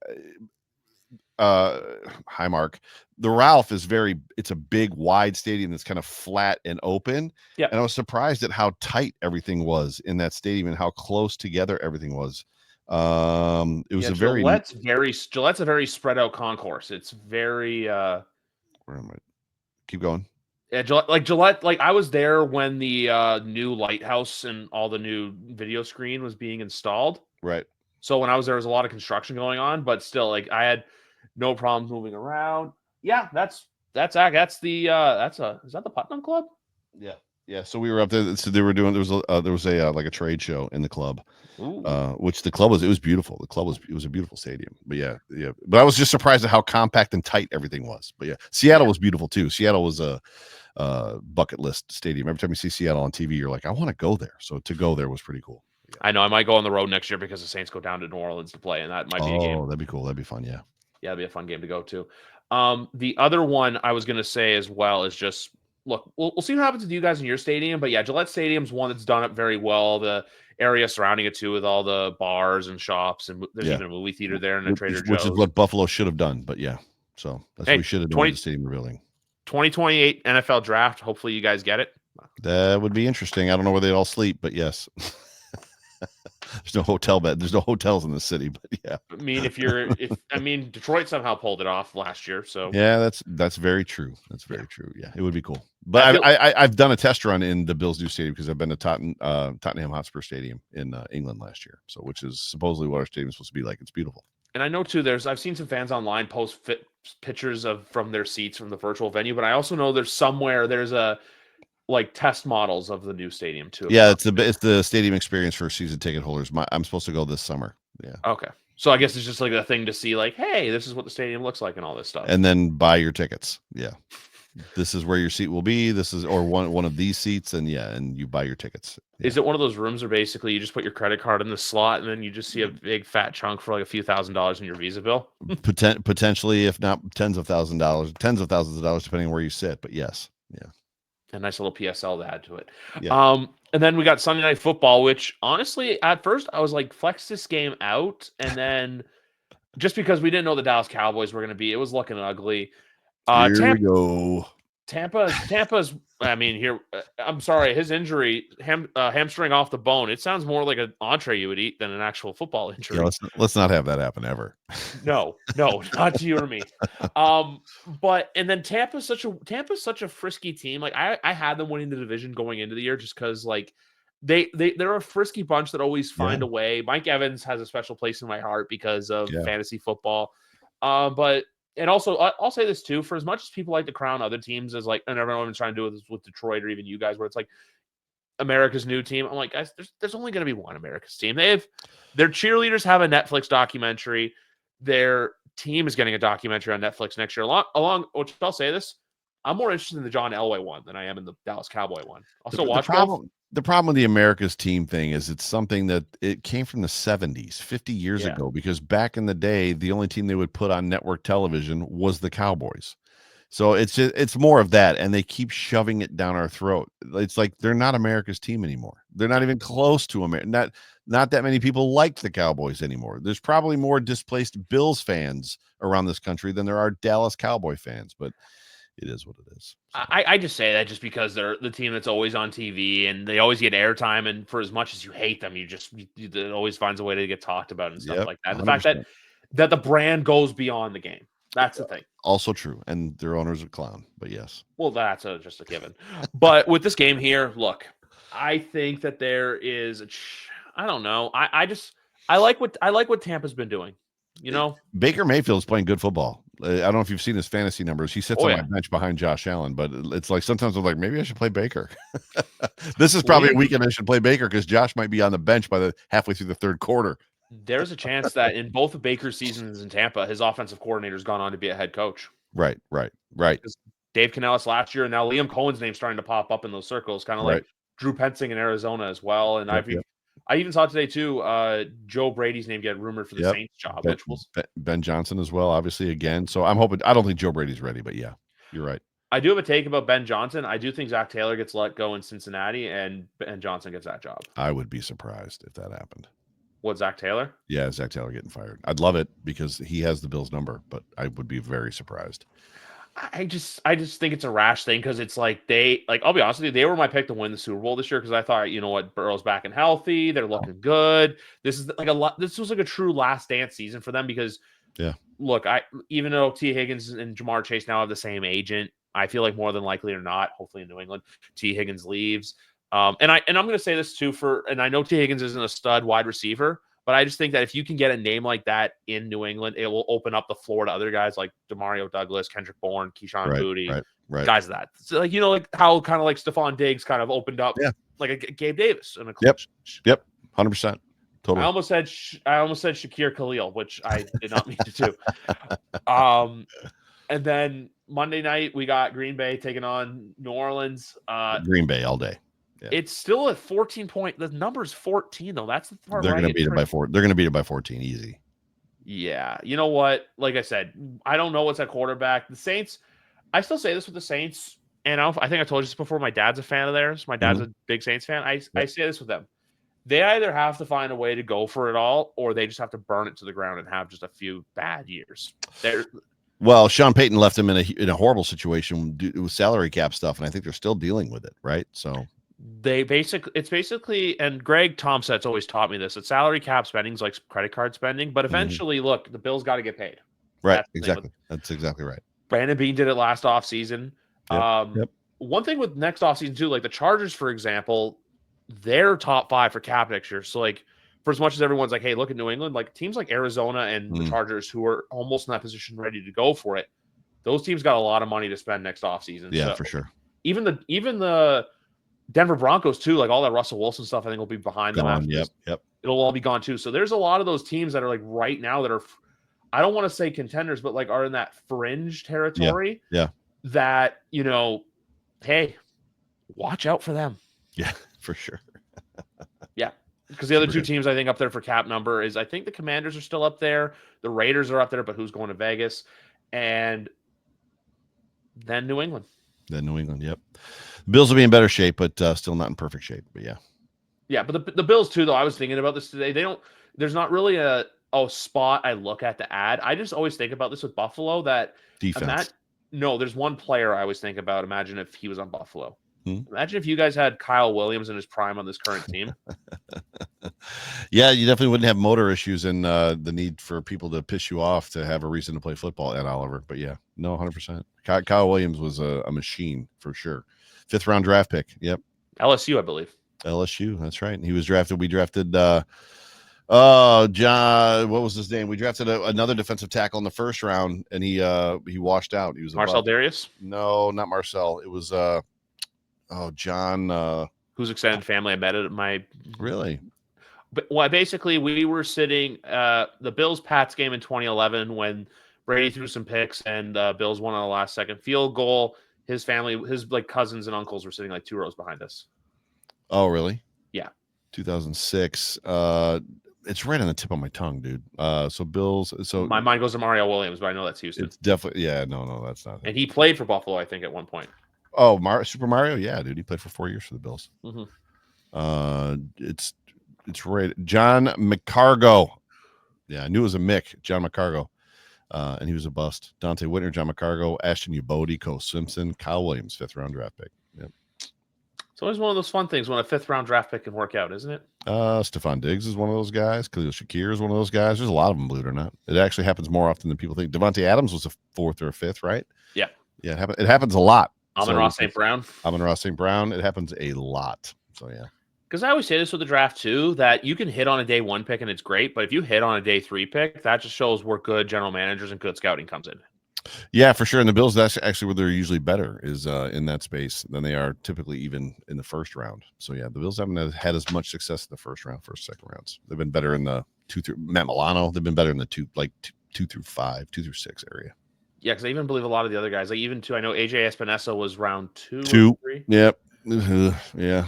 uh hi Mark. The Ralph is it's a big wide stadium that's kind of flat and open. Yeah. And I was surprised at how tight everything was in that stadium and how close together everything was. It was a very Gillette's a very spread out concourse. It's very where am I? Keep going. Yeah, Gillette, like I was there when the new lighthouse and all the new video screen was being installed. Right. So when I was there, was a lot of construction going on, but still, like I had no problems moving around. Yeah, that's is that the Putnam Club? Yeah. Yeah. So we were up there. So they were doing, there was a like a trade show in the club. Which the club it was beautiful. It was a beautiful stadium. But yeah. But I was just surprised at how compact and tight everything was. But yeah, Seattle was beautiful too. Seattle was a bucket list stadium. Every time you see Seattle on TV, you're like, I want to go there. So to go there was pretty cool. Yeah. I know I might go on the road next year because the Saints go down to New Orleans to play, and that might be a game. Oh, that'd be cool. That'd be fun. Yeah. Yeah, it'd be a fun game to go to. The other one I was gonna say as well is just look, we'll see what happens with you guys in your stadium, but yeah, Gillette Stadium's one that's done it very well. The area surrounding it too, with all the bars and shops, and there's even a movie theater there and a Trader Joe's. Which is what Buffalo should have done, but yeah. So that's what we should have done with the stadium rebuilding. 2028 NFL draft. Hopefully you guys get it. That would be interesting. I don't know where they all sleep, but yes. There's no hotel bed. There's no hotels in the city, but yeah. I mean, Detroit somehow pulled it off last year. So yeah, that's very true. That's very true. Yeah, it would be cool. But I've done a test run in the Bills' new stadium because I've been to Tottenham Hotspur Stadium in England last year. So which is supposedly what our stadium is supposed to be like. It's beautiful. And I know too, I've seen some fans online post pictures from their seats from the virtual venue, but I also know there's a like test models of the new stadium too. Yeah, it's the stadium experience for season ticket holders. I'm supposed to go this summer. Yeah. Okay. So I guess it's just like a thing to see, like, hey, this is what the stadium looks like and all this stuff. And then buy your tickets. Yeah. This is where your seat will be. This is or one of these seats, and and you buy your tickets. Yeah. Is it one of those rooms where basically you just put your credit card in the slot and then you just see a big fat chunk for like a few $1,000s in your Visa bill? Potentially, if not tens of thousands of dollars, depending on where you sit. But yes. Yeah. A nice little PSL to add to it. Yeah. And then we got Sunday Night Football, which honestly, at first I was like, flex this game out. And then just because we didn't know the Dallas Cowboys were going to be, it was looking ugly. Here we go. Tampa's. I mean, I'm sorry, his injury, hamstring off the bone. It sounds more like an entree you would eat than an actual football injury. Yeah, let's not have that happen ever. No, not to you or me. But and then Tampa's such a frisky team. Like I had them winning the division going into the year just because like they're a frisky bunch that always find a way. Mike Evans has a special place in my heart because of fantasy football. And also, I'll say this too: for as much as people like to crown other teams as like, and everyone's trying to do this with Detroit or even you guys, where it's like America's new team. I'm like, guys, there's only going to be one America's team. Their cheerleaders have a Netflix documentary. Their team is getting a documentary on Netflix next year. Along, which I'll say this: I'm more interested in the John Elway one than I am in the Dallas Cowboy one. I'll still watch both. The problem with the America's team thing is it's something that it came from the 70s, 50 years ago, because back in the day, the only team they would put on network television was the Cowboys. So it's more of that. And they keep shoving it down our throat. It's like, they're not America's team anymore. They're not even close to America. Not that many people like the Cowboys anymore. There's probably more displaced Bills fans around this country than there are Dallas Cowboy fans, but it is what it is. So. I just say that just because they're the team that's always on TV and they always get airtime. And for as much as you hate them, it always finds a way to get talked about and stuff like that. And the fact that the brand goes beyond the game. That's the thing. Also true. And their owner's a clown, but yes. Well, that's just a given. But with this game here, look, I think that there is I don't know. I like what Tampa's been doing. You know, Baker Mayfield's playing good football. I don't know if you've seen his fantasy numbers. He sits on my bench behind Josh Allen, but it's like sometimes I'm like, maybe I should play Baker. This is probably a weekend I should play Baker because Josh might be on the bench by the halfway through the third quarter. There's a chance that in both of Baker's seasons in Tampa, his offensive coordinator's gone on to be a head coach. Right. Dave Canellis last year, and now Liam Cohen's name's starting to pop up in those circles, kind of like Drew Pensing in Arizona as well. And I even saw today too. Joe Brady's name get rumored for the Saints job, which was Ben Johnson as well, obviously again. So I'm hoping. I don't think Joe Brady's ready, but yeah, you're right. I do have a take about Ben Johnson. I do think Zach Taylor gets let go in Cincinnati, and Ben Johnson gets that job. I would be surprised if that happened. What, Zach Taylor? Yeah, Zach Taylor getting fired. I'd love it because he has the Bills number, but I would be very surprised. I just think it's a rash thing because it's like I'll be honest with you, they were my pick to win the Super Bowl this year because I thought, you know what, Burrow's back and healthy, they're looking good. This is like this was like a true last dance season for them because look, even though T. Higgins and Jamar Chase now have the same agent, I feel like more than likely or not, hopefully in New England, T. Higgins leaves. And I'm going to say this too and I know T. Higgins isn't a stud wide receiver, but I just think that if you can get a name like that in New England, it will open up the floor to other guys like Demario Douglas, Kendrick Bourne, Keyshawn Boutte, guys of that. So like, like how kind of like Stephon Diggs kind of opened up like a Gabe Davis in a clutch. Yep. 100%. Totally. I almost said Shakir Khalil, which I did not mean to do. And then Monday night we got Green Bay taking on New Orleans. Green Bay all day. Yeah. It's still a 14 point. The number's 14 though. That's the part. They're going to beat it by 4. They're going to beat it by 14 easy. Yeah. You know what? Like I said, I don't know what's at quarterback. The Saints. I still say this with the Saints, and I think I told you this before. My dad's a fan of theirs. My dad's a big Saints fan. I say this with them. They either have to find a way to go for it all, or they just have to burn it to the ground and have just a few bad years. Well, Sean Payton left him in a horrible situation with salary cap stuff, and I think they're still dealing with it, right? So it's basically, and Greg Thompson's always taught me this, that salary cap spending is like credit card spending, but eventually, look, the Bills got to get paid. Right, exactly. That's exactly right. Brandon Beane did it last offseason. One thing with next offseason too, like the Chargers, for example, they're top 5 for cap next year. So like, for as much as everyone's like, hey, look at New England, like teams like Arizona and the Chargers who are almost in that position ready to go for it, those teams got a lot of money to spend next offseason. Yeah, so for sure. Even the Denver Broncos too, like all that Russell Wilson stuff, I think will be behind them after this. Yep. It'll all be gone too. So there's a lot of those teams that are like right now that are, I don't want to say contenders, but like are in that fringe territory. Yeah. That, hey, watch out for them. Yeah, for sure. Yeah. Because the other two teams I think up there for cap number is, I think the Commanders are still up there. The Raiders are up there, but who's going to Vegas? And then New England. Yep. The Bills will be in better shape, but still not in perfect shape. But yeah. Yeah, but the Bills too, though, I was thinking about this today. There's not really a spot I look at to add. I just always think about this with Buffalo that defense. There's one player I always think about. Imagine if he was on Buffalo. Imagine if you guys had Kyle Williams in his prime on this current team. Yeah, you definitely wouldn't have motor issues and the need for people to piss you off to have a reason to play football at Oliver. But yeah, no, 100%. Kyle Williams was a machine for sure. 5th round draft pick. Yep. LSU, I believe. LSU, that's right. He was drafted. We drafted John, what was his name? We drafted another defensive tackle in the 1st round, and he washed out. He was Marcel Darius? No, not Marcel. It was John. Whose extended family I met at my. Really? But basically, we were sitting the Bills-Pats game in 2011 when Brady threw some picks and Bills won on the last second field goal. His family, his like cousins and uncles were sitting like 2 rows behind us. Oh, really? Yeah. 2006. It's right on the tip of my tongue, dude. So Bills. So my mind goes to Mario Williams, but I know that's Houston. It's definitely no, that's not. And he played for Buffalo, I think, at one point. Oh, Super Mario, yeah, dude. He played for 4 years for the Bills. It's right. John McCargo. Yeah, I knew it was a Mick. John McCargo, and he was a bust. Dante Whitner, John McCargo, Ashton Yabodi, Cole Simpson, Kyle Williams, 5th round draft pick. Yep. It's always one of those fun things when a 5th round draft pick can work out, isn't it? Stephon Diggs is one of those guys. Khalil Shakir is one of those guys. There's a lot of them, believe it or not. It actually happens more often than people think. Devontae Adams was a 4th or 5th, right? Yeah. Yeah, it happens a lot. Amon-Ra St. Brown. It happens a lot. So, yeah. Because I always say this with the draft, too, that you can hit on a day 1 pick and it's great. But if you hit on a day 3 pick, that just shows where good general managers and good scouting comes in. Yeah, for sure. And the Bills, that's actually where they're usually better is in that space than they are typically even in the 1st round. So, yeah, the Bills haven't had as much success in the 1st round, 1st, 2nd rounds. They've been better in the 2 through Matt Milano. They've been better in the 2 through 5, 2 through 6 area. Yeah, because I even believe a lot of the other guys, like even I know AJ Espinosa was round 2 2. or 3. Yep. Yeah.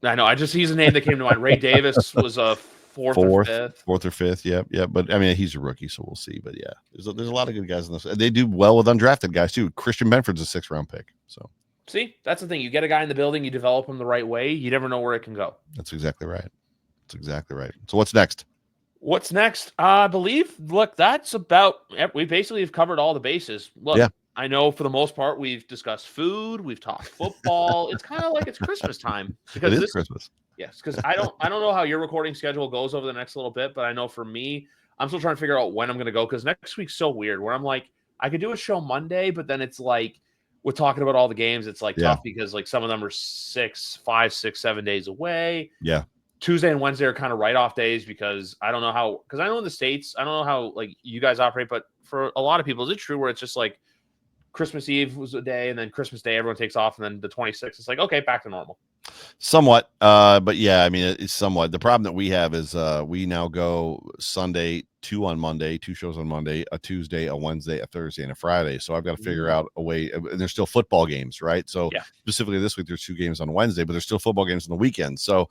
I know. He's a name that came to mind. Ray Davis was a fourth or fifth. Fourth or fifth. Yeah. But I mean, he's a rookie, so we'll see. But yeah, there's a lot of good guys in this. They do well with undrafted guys too. Christian Benford's a 6th-round pick. So see, that's the thing. You get a guy in the building, you develop him the right way. You never know where it can go. That's exactly right. So what's next? What's next? I believe. Look, that's about. We basically have covered all the bases. Look, yeah. I know for the most part we've discussed food, we've talked football. It's kind of like it's Christmas time because it is Christmas. Yes, because I don't know how your recording schedule goes over the next little bit, but I know for me, I'm still trying to figure out when I'm going to go because next week's so weird. Where I'm like, I could do a show Monday, but then it's like we're talking about all the games. It's like tough because like some of them are 5, 6, 7 days away. Yeah. Tuesday and Wednesday are kind of write-off days because I don't know how. Because I know in the States, I don't know how like you guys operate, but for a lot of people, is it true where it's just like Christmas Eve was a day, and then Christmas Day everyone takes off, and then the 26th it's like okay, back to normal. Somewhat, but yeah, I mean it's somewhat. The problem that we have is we now go Sunday, 2 on Monday, 2 shows on Monday, a Tuesday, a Wednesday, a Thursday, and a Friday. So I've got to figure out a way. And there's still football games, right? So specifically this week, there's 2 games on Wednesday, but there's still football games on the weekend. So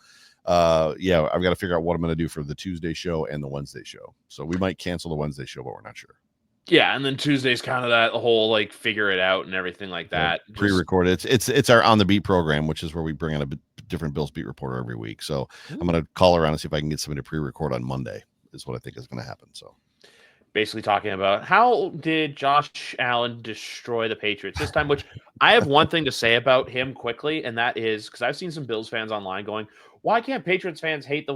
yeah, I've got to figure out what I'm going to do for the Tuesday show and the Wednesday show. So we might cancel the Wednesday show, but we're not sure. Yeah, and then Tuesday's kind of that whole like figure it out and everything like that. Yeah, pre-recorded. It's our On the Beat program, which is where we bring in a different Bills beat reporter every week. So I'm going to call around and see if I can get somebody to pre-record on Monday. Is what I think is going to happen. So basically talking about how did Josh Allen destroy the Patriots this time, which I have one thing to say about him quickly, and that is because I've seen some Bills fans online going, why can't Patriots fans hate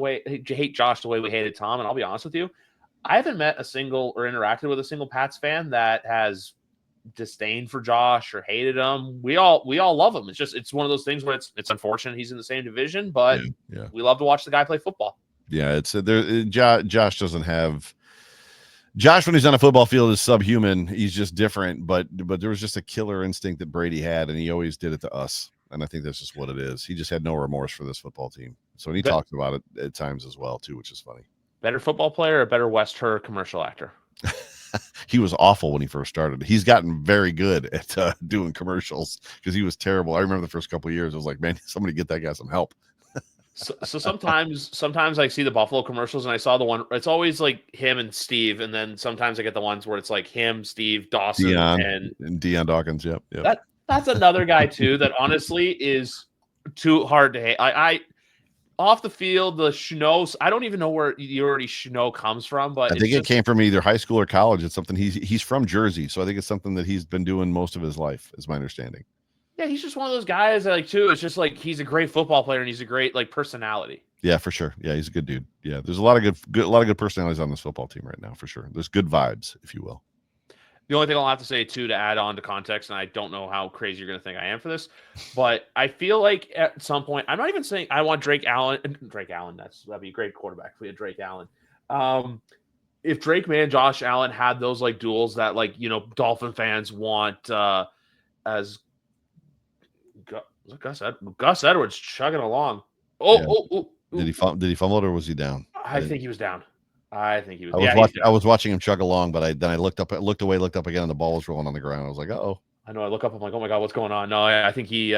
Josh the way we hated Tom? And I'll be honest with you, I haven't met a single or interacted with a single Pats fan that has disdain for Josh or hated him. We all love him. It's one of those things where it's unfortunate he's in the same division, but we love to watch the guy play football. Yeah, it's there. Josh doesn't have. Josh, when he's on a football field, is subhuman. He's just different. But there was just a killer instinct that Brady had, and he always did it to us. And I think that's just what it is. He just had no remorse for this football team. So he talks about it at times as well too, which is funny. Better football player or better West Her commercial actor? He was awful when he first started. He's gotten very good at doing commercials because he was terrible. I remember the first couple of years. I was like, man, somebody get that guy some help. So sometimes I see the Buffalo commercials and I saw the one. It's always like him and Steve, and then sometimes I get the ones where it's like him, Steve, Dawson, and Deion Dawkins. Yep. That's another guy too that honestly is too hard to hate. I off the field, the schnoz, I don't even know where the already schno comes from, but I think it came from either high school or college. It's something he's from Jersey, so I think it's something that he's been doing most of his life, is my understanding. Yeah, he's just one of those guys that, like, too, it's just like he's a great football player and he's a great like personality. Yeah, for sure. Yeah, he's a good dude. Yeah, there's a lot of good personalities on this football team right now, for sure. There's good vibes, if you will. The only thing I'll have to say, too, to add on to context, and I don't know how crazy you're going to think I am for this, but I feel like at some point, I'm not even saying I want Drake Allen. That'd be a great quarterback if we had Drake Allen. If Drake May and Josh Allen had those like duels that like, you know, Dolphin fans want as Gus Edwards chugging along. Did he fumble it or was he down? I think he was down. I think he was. I was watching him chug along, but then I looked away, looked up again, and the ball was rolling on the ground. I was like, "Uh-oh." I know. I look up. I'm like, "Oh my god, what's going on?" No, I think he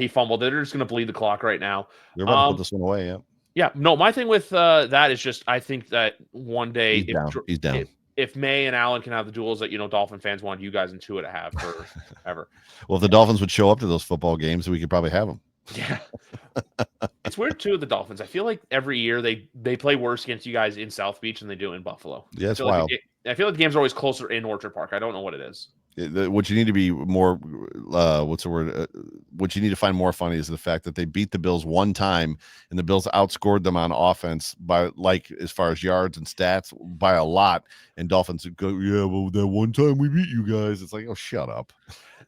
fumbled. They're just going to bleed the clock right now. They're about to put this one away. Yeah. Yeah. No, my thing with that is just I think that one day he's down. If May and Allen can have the duels that, you know, Dolphin fans want you guys and Tua to have forever. Well, if the Dolphins would show up to those football games, we could probably have them. Yeah. It's weird too with the Dolphins. I feel like every year they play worse against you guys in South Beach than they do in Buffalo. Yeah, it's wild. I feel like the games are always closer in Orchard Park. I don't know what it is. What you need to be more what's the word? What you need to find more funny is the fact that they beat the Bills one time and the Bills outscored them on offense by, like, as far as yards and stats, by a lot. And Dolphins would go, yeah, well, that one time we beat you guys. It's like, oh, shut up.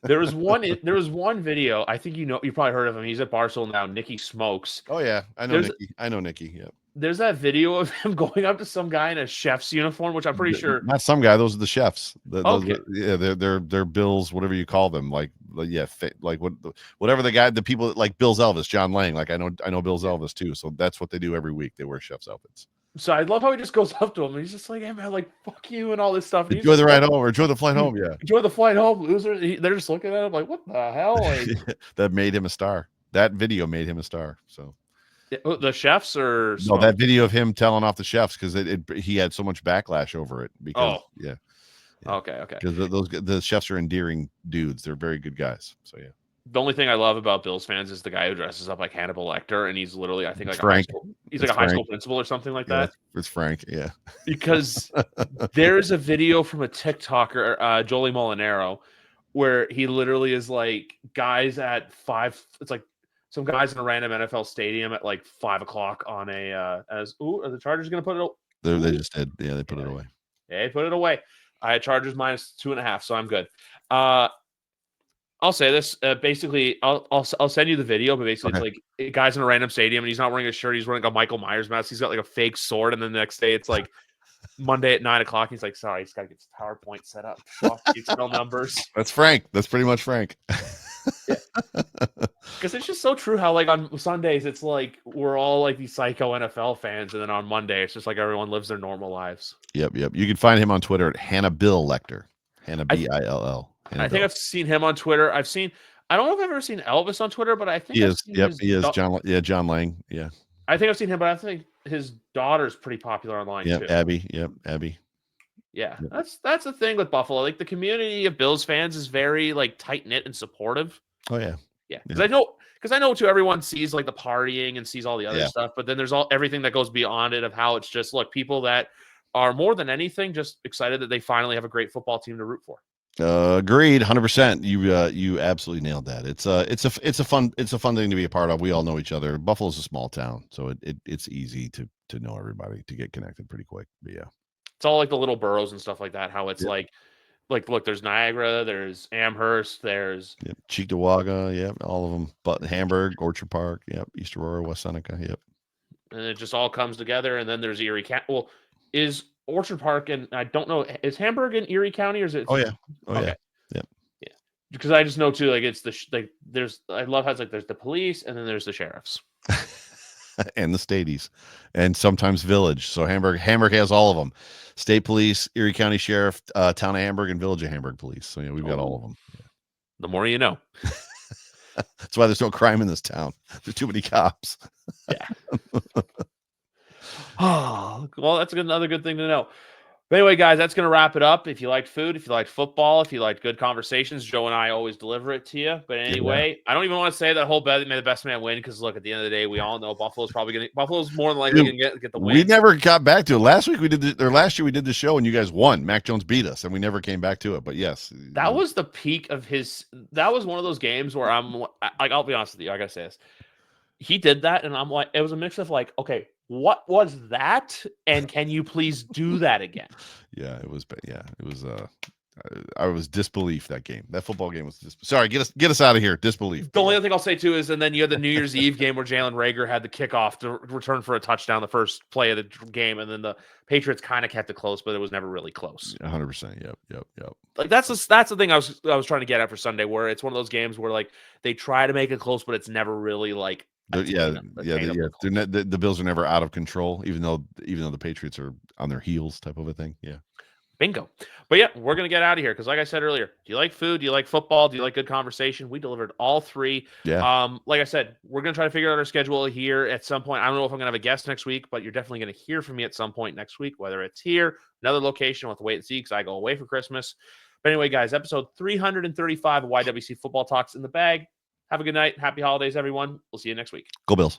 There was one video. I think you probably heard of him. He's at Barcelona now. Nicky Smokes. Oh yeah, I know Nicky. I know Nicky. Yeah. There's that video of him going up to some guy in a chef's uniform, which I'm pretty sure. Not some guy. Those are the chefs. Okay. They're Bills, whatever you call them. Like whatever the people like Bill's Elvis, John Lang. Like I know Bill's Elvis too. So that's what they do every week. They wear chef's outfits. So I love how he just goes up to him and he's just like, "Hey man, like fuck you," and all this stuff. Enjoy the ride home or enjoy the flight home. Yeah, enjoy the flight home, loser. They're just looking at him like, "What the hell?" Like, that made him a star. That video made him a star. So The chefs or no, that video of him telling off the chefs because he had so much backlash over it because yeah. Okay. Because the chefs are endearing dudes. They're very good guys. So yeah. The only thing I love about Bills fans is the guy who dresses up like Hannibal Lecter, and he's literally, I think, like Frank. He's like a high school principal or something like that. It's Frank. Yeah. Because there's a video from a TikToker, Jolie Molinaro, where he literally is like guys at 5. It's like some guys in a random NFL stadium at like 5 o'clock on a are the Chargers going to put it? They just did. Yeah, they put it away. Yeah, they put it away. I had Chargers minus 2.5, so I'm good. I'll say this. Basically, I'll send you the video, but basically it's like guys in a random stadium, and he's not wearing a shirt. He's wearing a Michael Myers mask. He's got like a fake sword, and then the next day it's like Monday at 9 o'clock. He's like, "Sorry, he's got to get his PowerPoint set up. Excel numbers." That's Frank. That's pretty much Frank. Because it's just so true how like on Sundays it's like we're all like these psycho NFL fans, and then on Monday it's just like everyone lives their normal lives. Yep. You can find him on Twitter at Hannah Bill Lecter. Hannah Bill. I think I've seen him on Twitter. I don't know if I've ever seen Elvis on Twitter, but I think he is. Yep, he is. John Lang. Yeah. I think I've seen him, but I think his daughter's pretty popular online too. Abby. Yep, Abby. Yeah, yep. That's the thing with Buffalo. Like the community of Bills fans is very like tight knit and supportive. Oh yeah. Yeah. Because I know too, everyone sees like the partying and sees all the other stuff, but then there's everything that goes beyond it of how it's just look, people that are more than anything just excited that they finally have a great football team to root for. Agreed, 100%. You absolutely nailed that. It's a fun thing to be a part of. We all know each other. Buffalo's a small town, so it's easy to know everybody, to get connected pretty quick. But yeah, it's all like the little boroughs and stuff like that. How it's like look, there's Niagara, there's Amherst, there's Cheektowaga, all of them. But Hamburg, Orchard Park, East Aurora, West Seneca, and it just all comes together. And then there's Erie County. Well, is Orchard Park, and I don't know, is Hamburg in Erie County or is it? Yeah. Because I just know too, like it's I love how it's like there's the police and then there's the sheriffs and the stadies and sometimes village. So Hamburg has all of them: state police, Erie County Sheriff, town of Hamburg, and village of Hamburg police. So we've got all of them. Yeah. The more you know. That's why there's no crime in this town. There's too many cops. Yeah. Oh, well, that's another good thing to know. But anyway, guys, that's going to wrap it up. If you like food, if you like football, if you like good conversations, Joe and I always deliver it to you. But anyway, I don't even want to say that whole bet, may the best man win, because look, at the end of the day, we all know Buffalo's more than likely going to get the win. We never got back to it. Last year we did the show and you guys won. Mac Jones beat us and we never came back to it. But yes, that was the peak of that was one of those games where I'm like, I'll be honest with you, I gotta say this. He did that, and I'm like, it was a mix of like, okay, what was that? And can you please do that again? Yeah, it was. Yeah, it was. I was disbelief that game. That football game was sorry. Get us out of here. Disbelief. The only other thing I'll say too is, and then you had the New Year's Eve game where Jalen Reagor had the kickoff to return for a touchdown, the first play of the game, and then the Patriots kind of kept it close, but it was never really close. 100%. Yep. Like that's the thing I was trying to get at for Sunday, where it's one of those games where like they try to make it close, but it's never really like. The Bills are never out of control, even though the Patriots are on their heels, type of a thing. Yeah, bingo. But yeah, we're gonna get out of here because, like I said earlier, do you like food? Do you like football? Do you like good conversation? We delivered all three. Yeah. Like I said, we're gonna try to figure out our schedule here at some point. I don't know if I'm gonna have a guest next week, but you're definitely gonna hear from me at some point next week, whether it's here, another location. We'll have to wait and see because I go away for Christmas. But anyway, guys, episode 335 of YWC Football Talks in the bag. Have a good night. Happy holidays, everyone. We'll see you next week. Go Bills.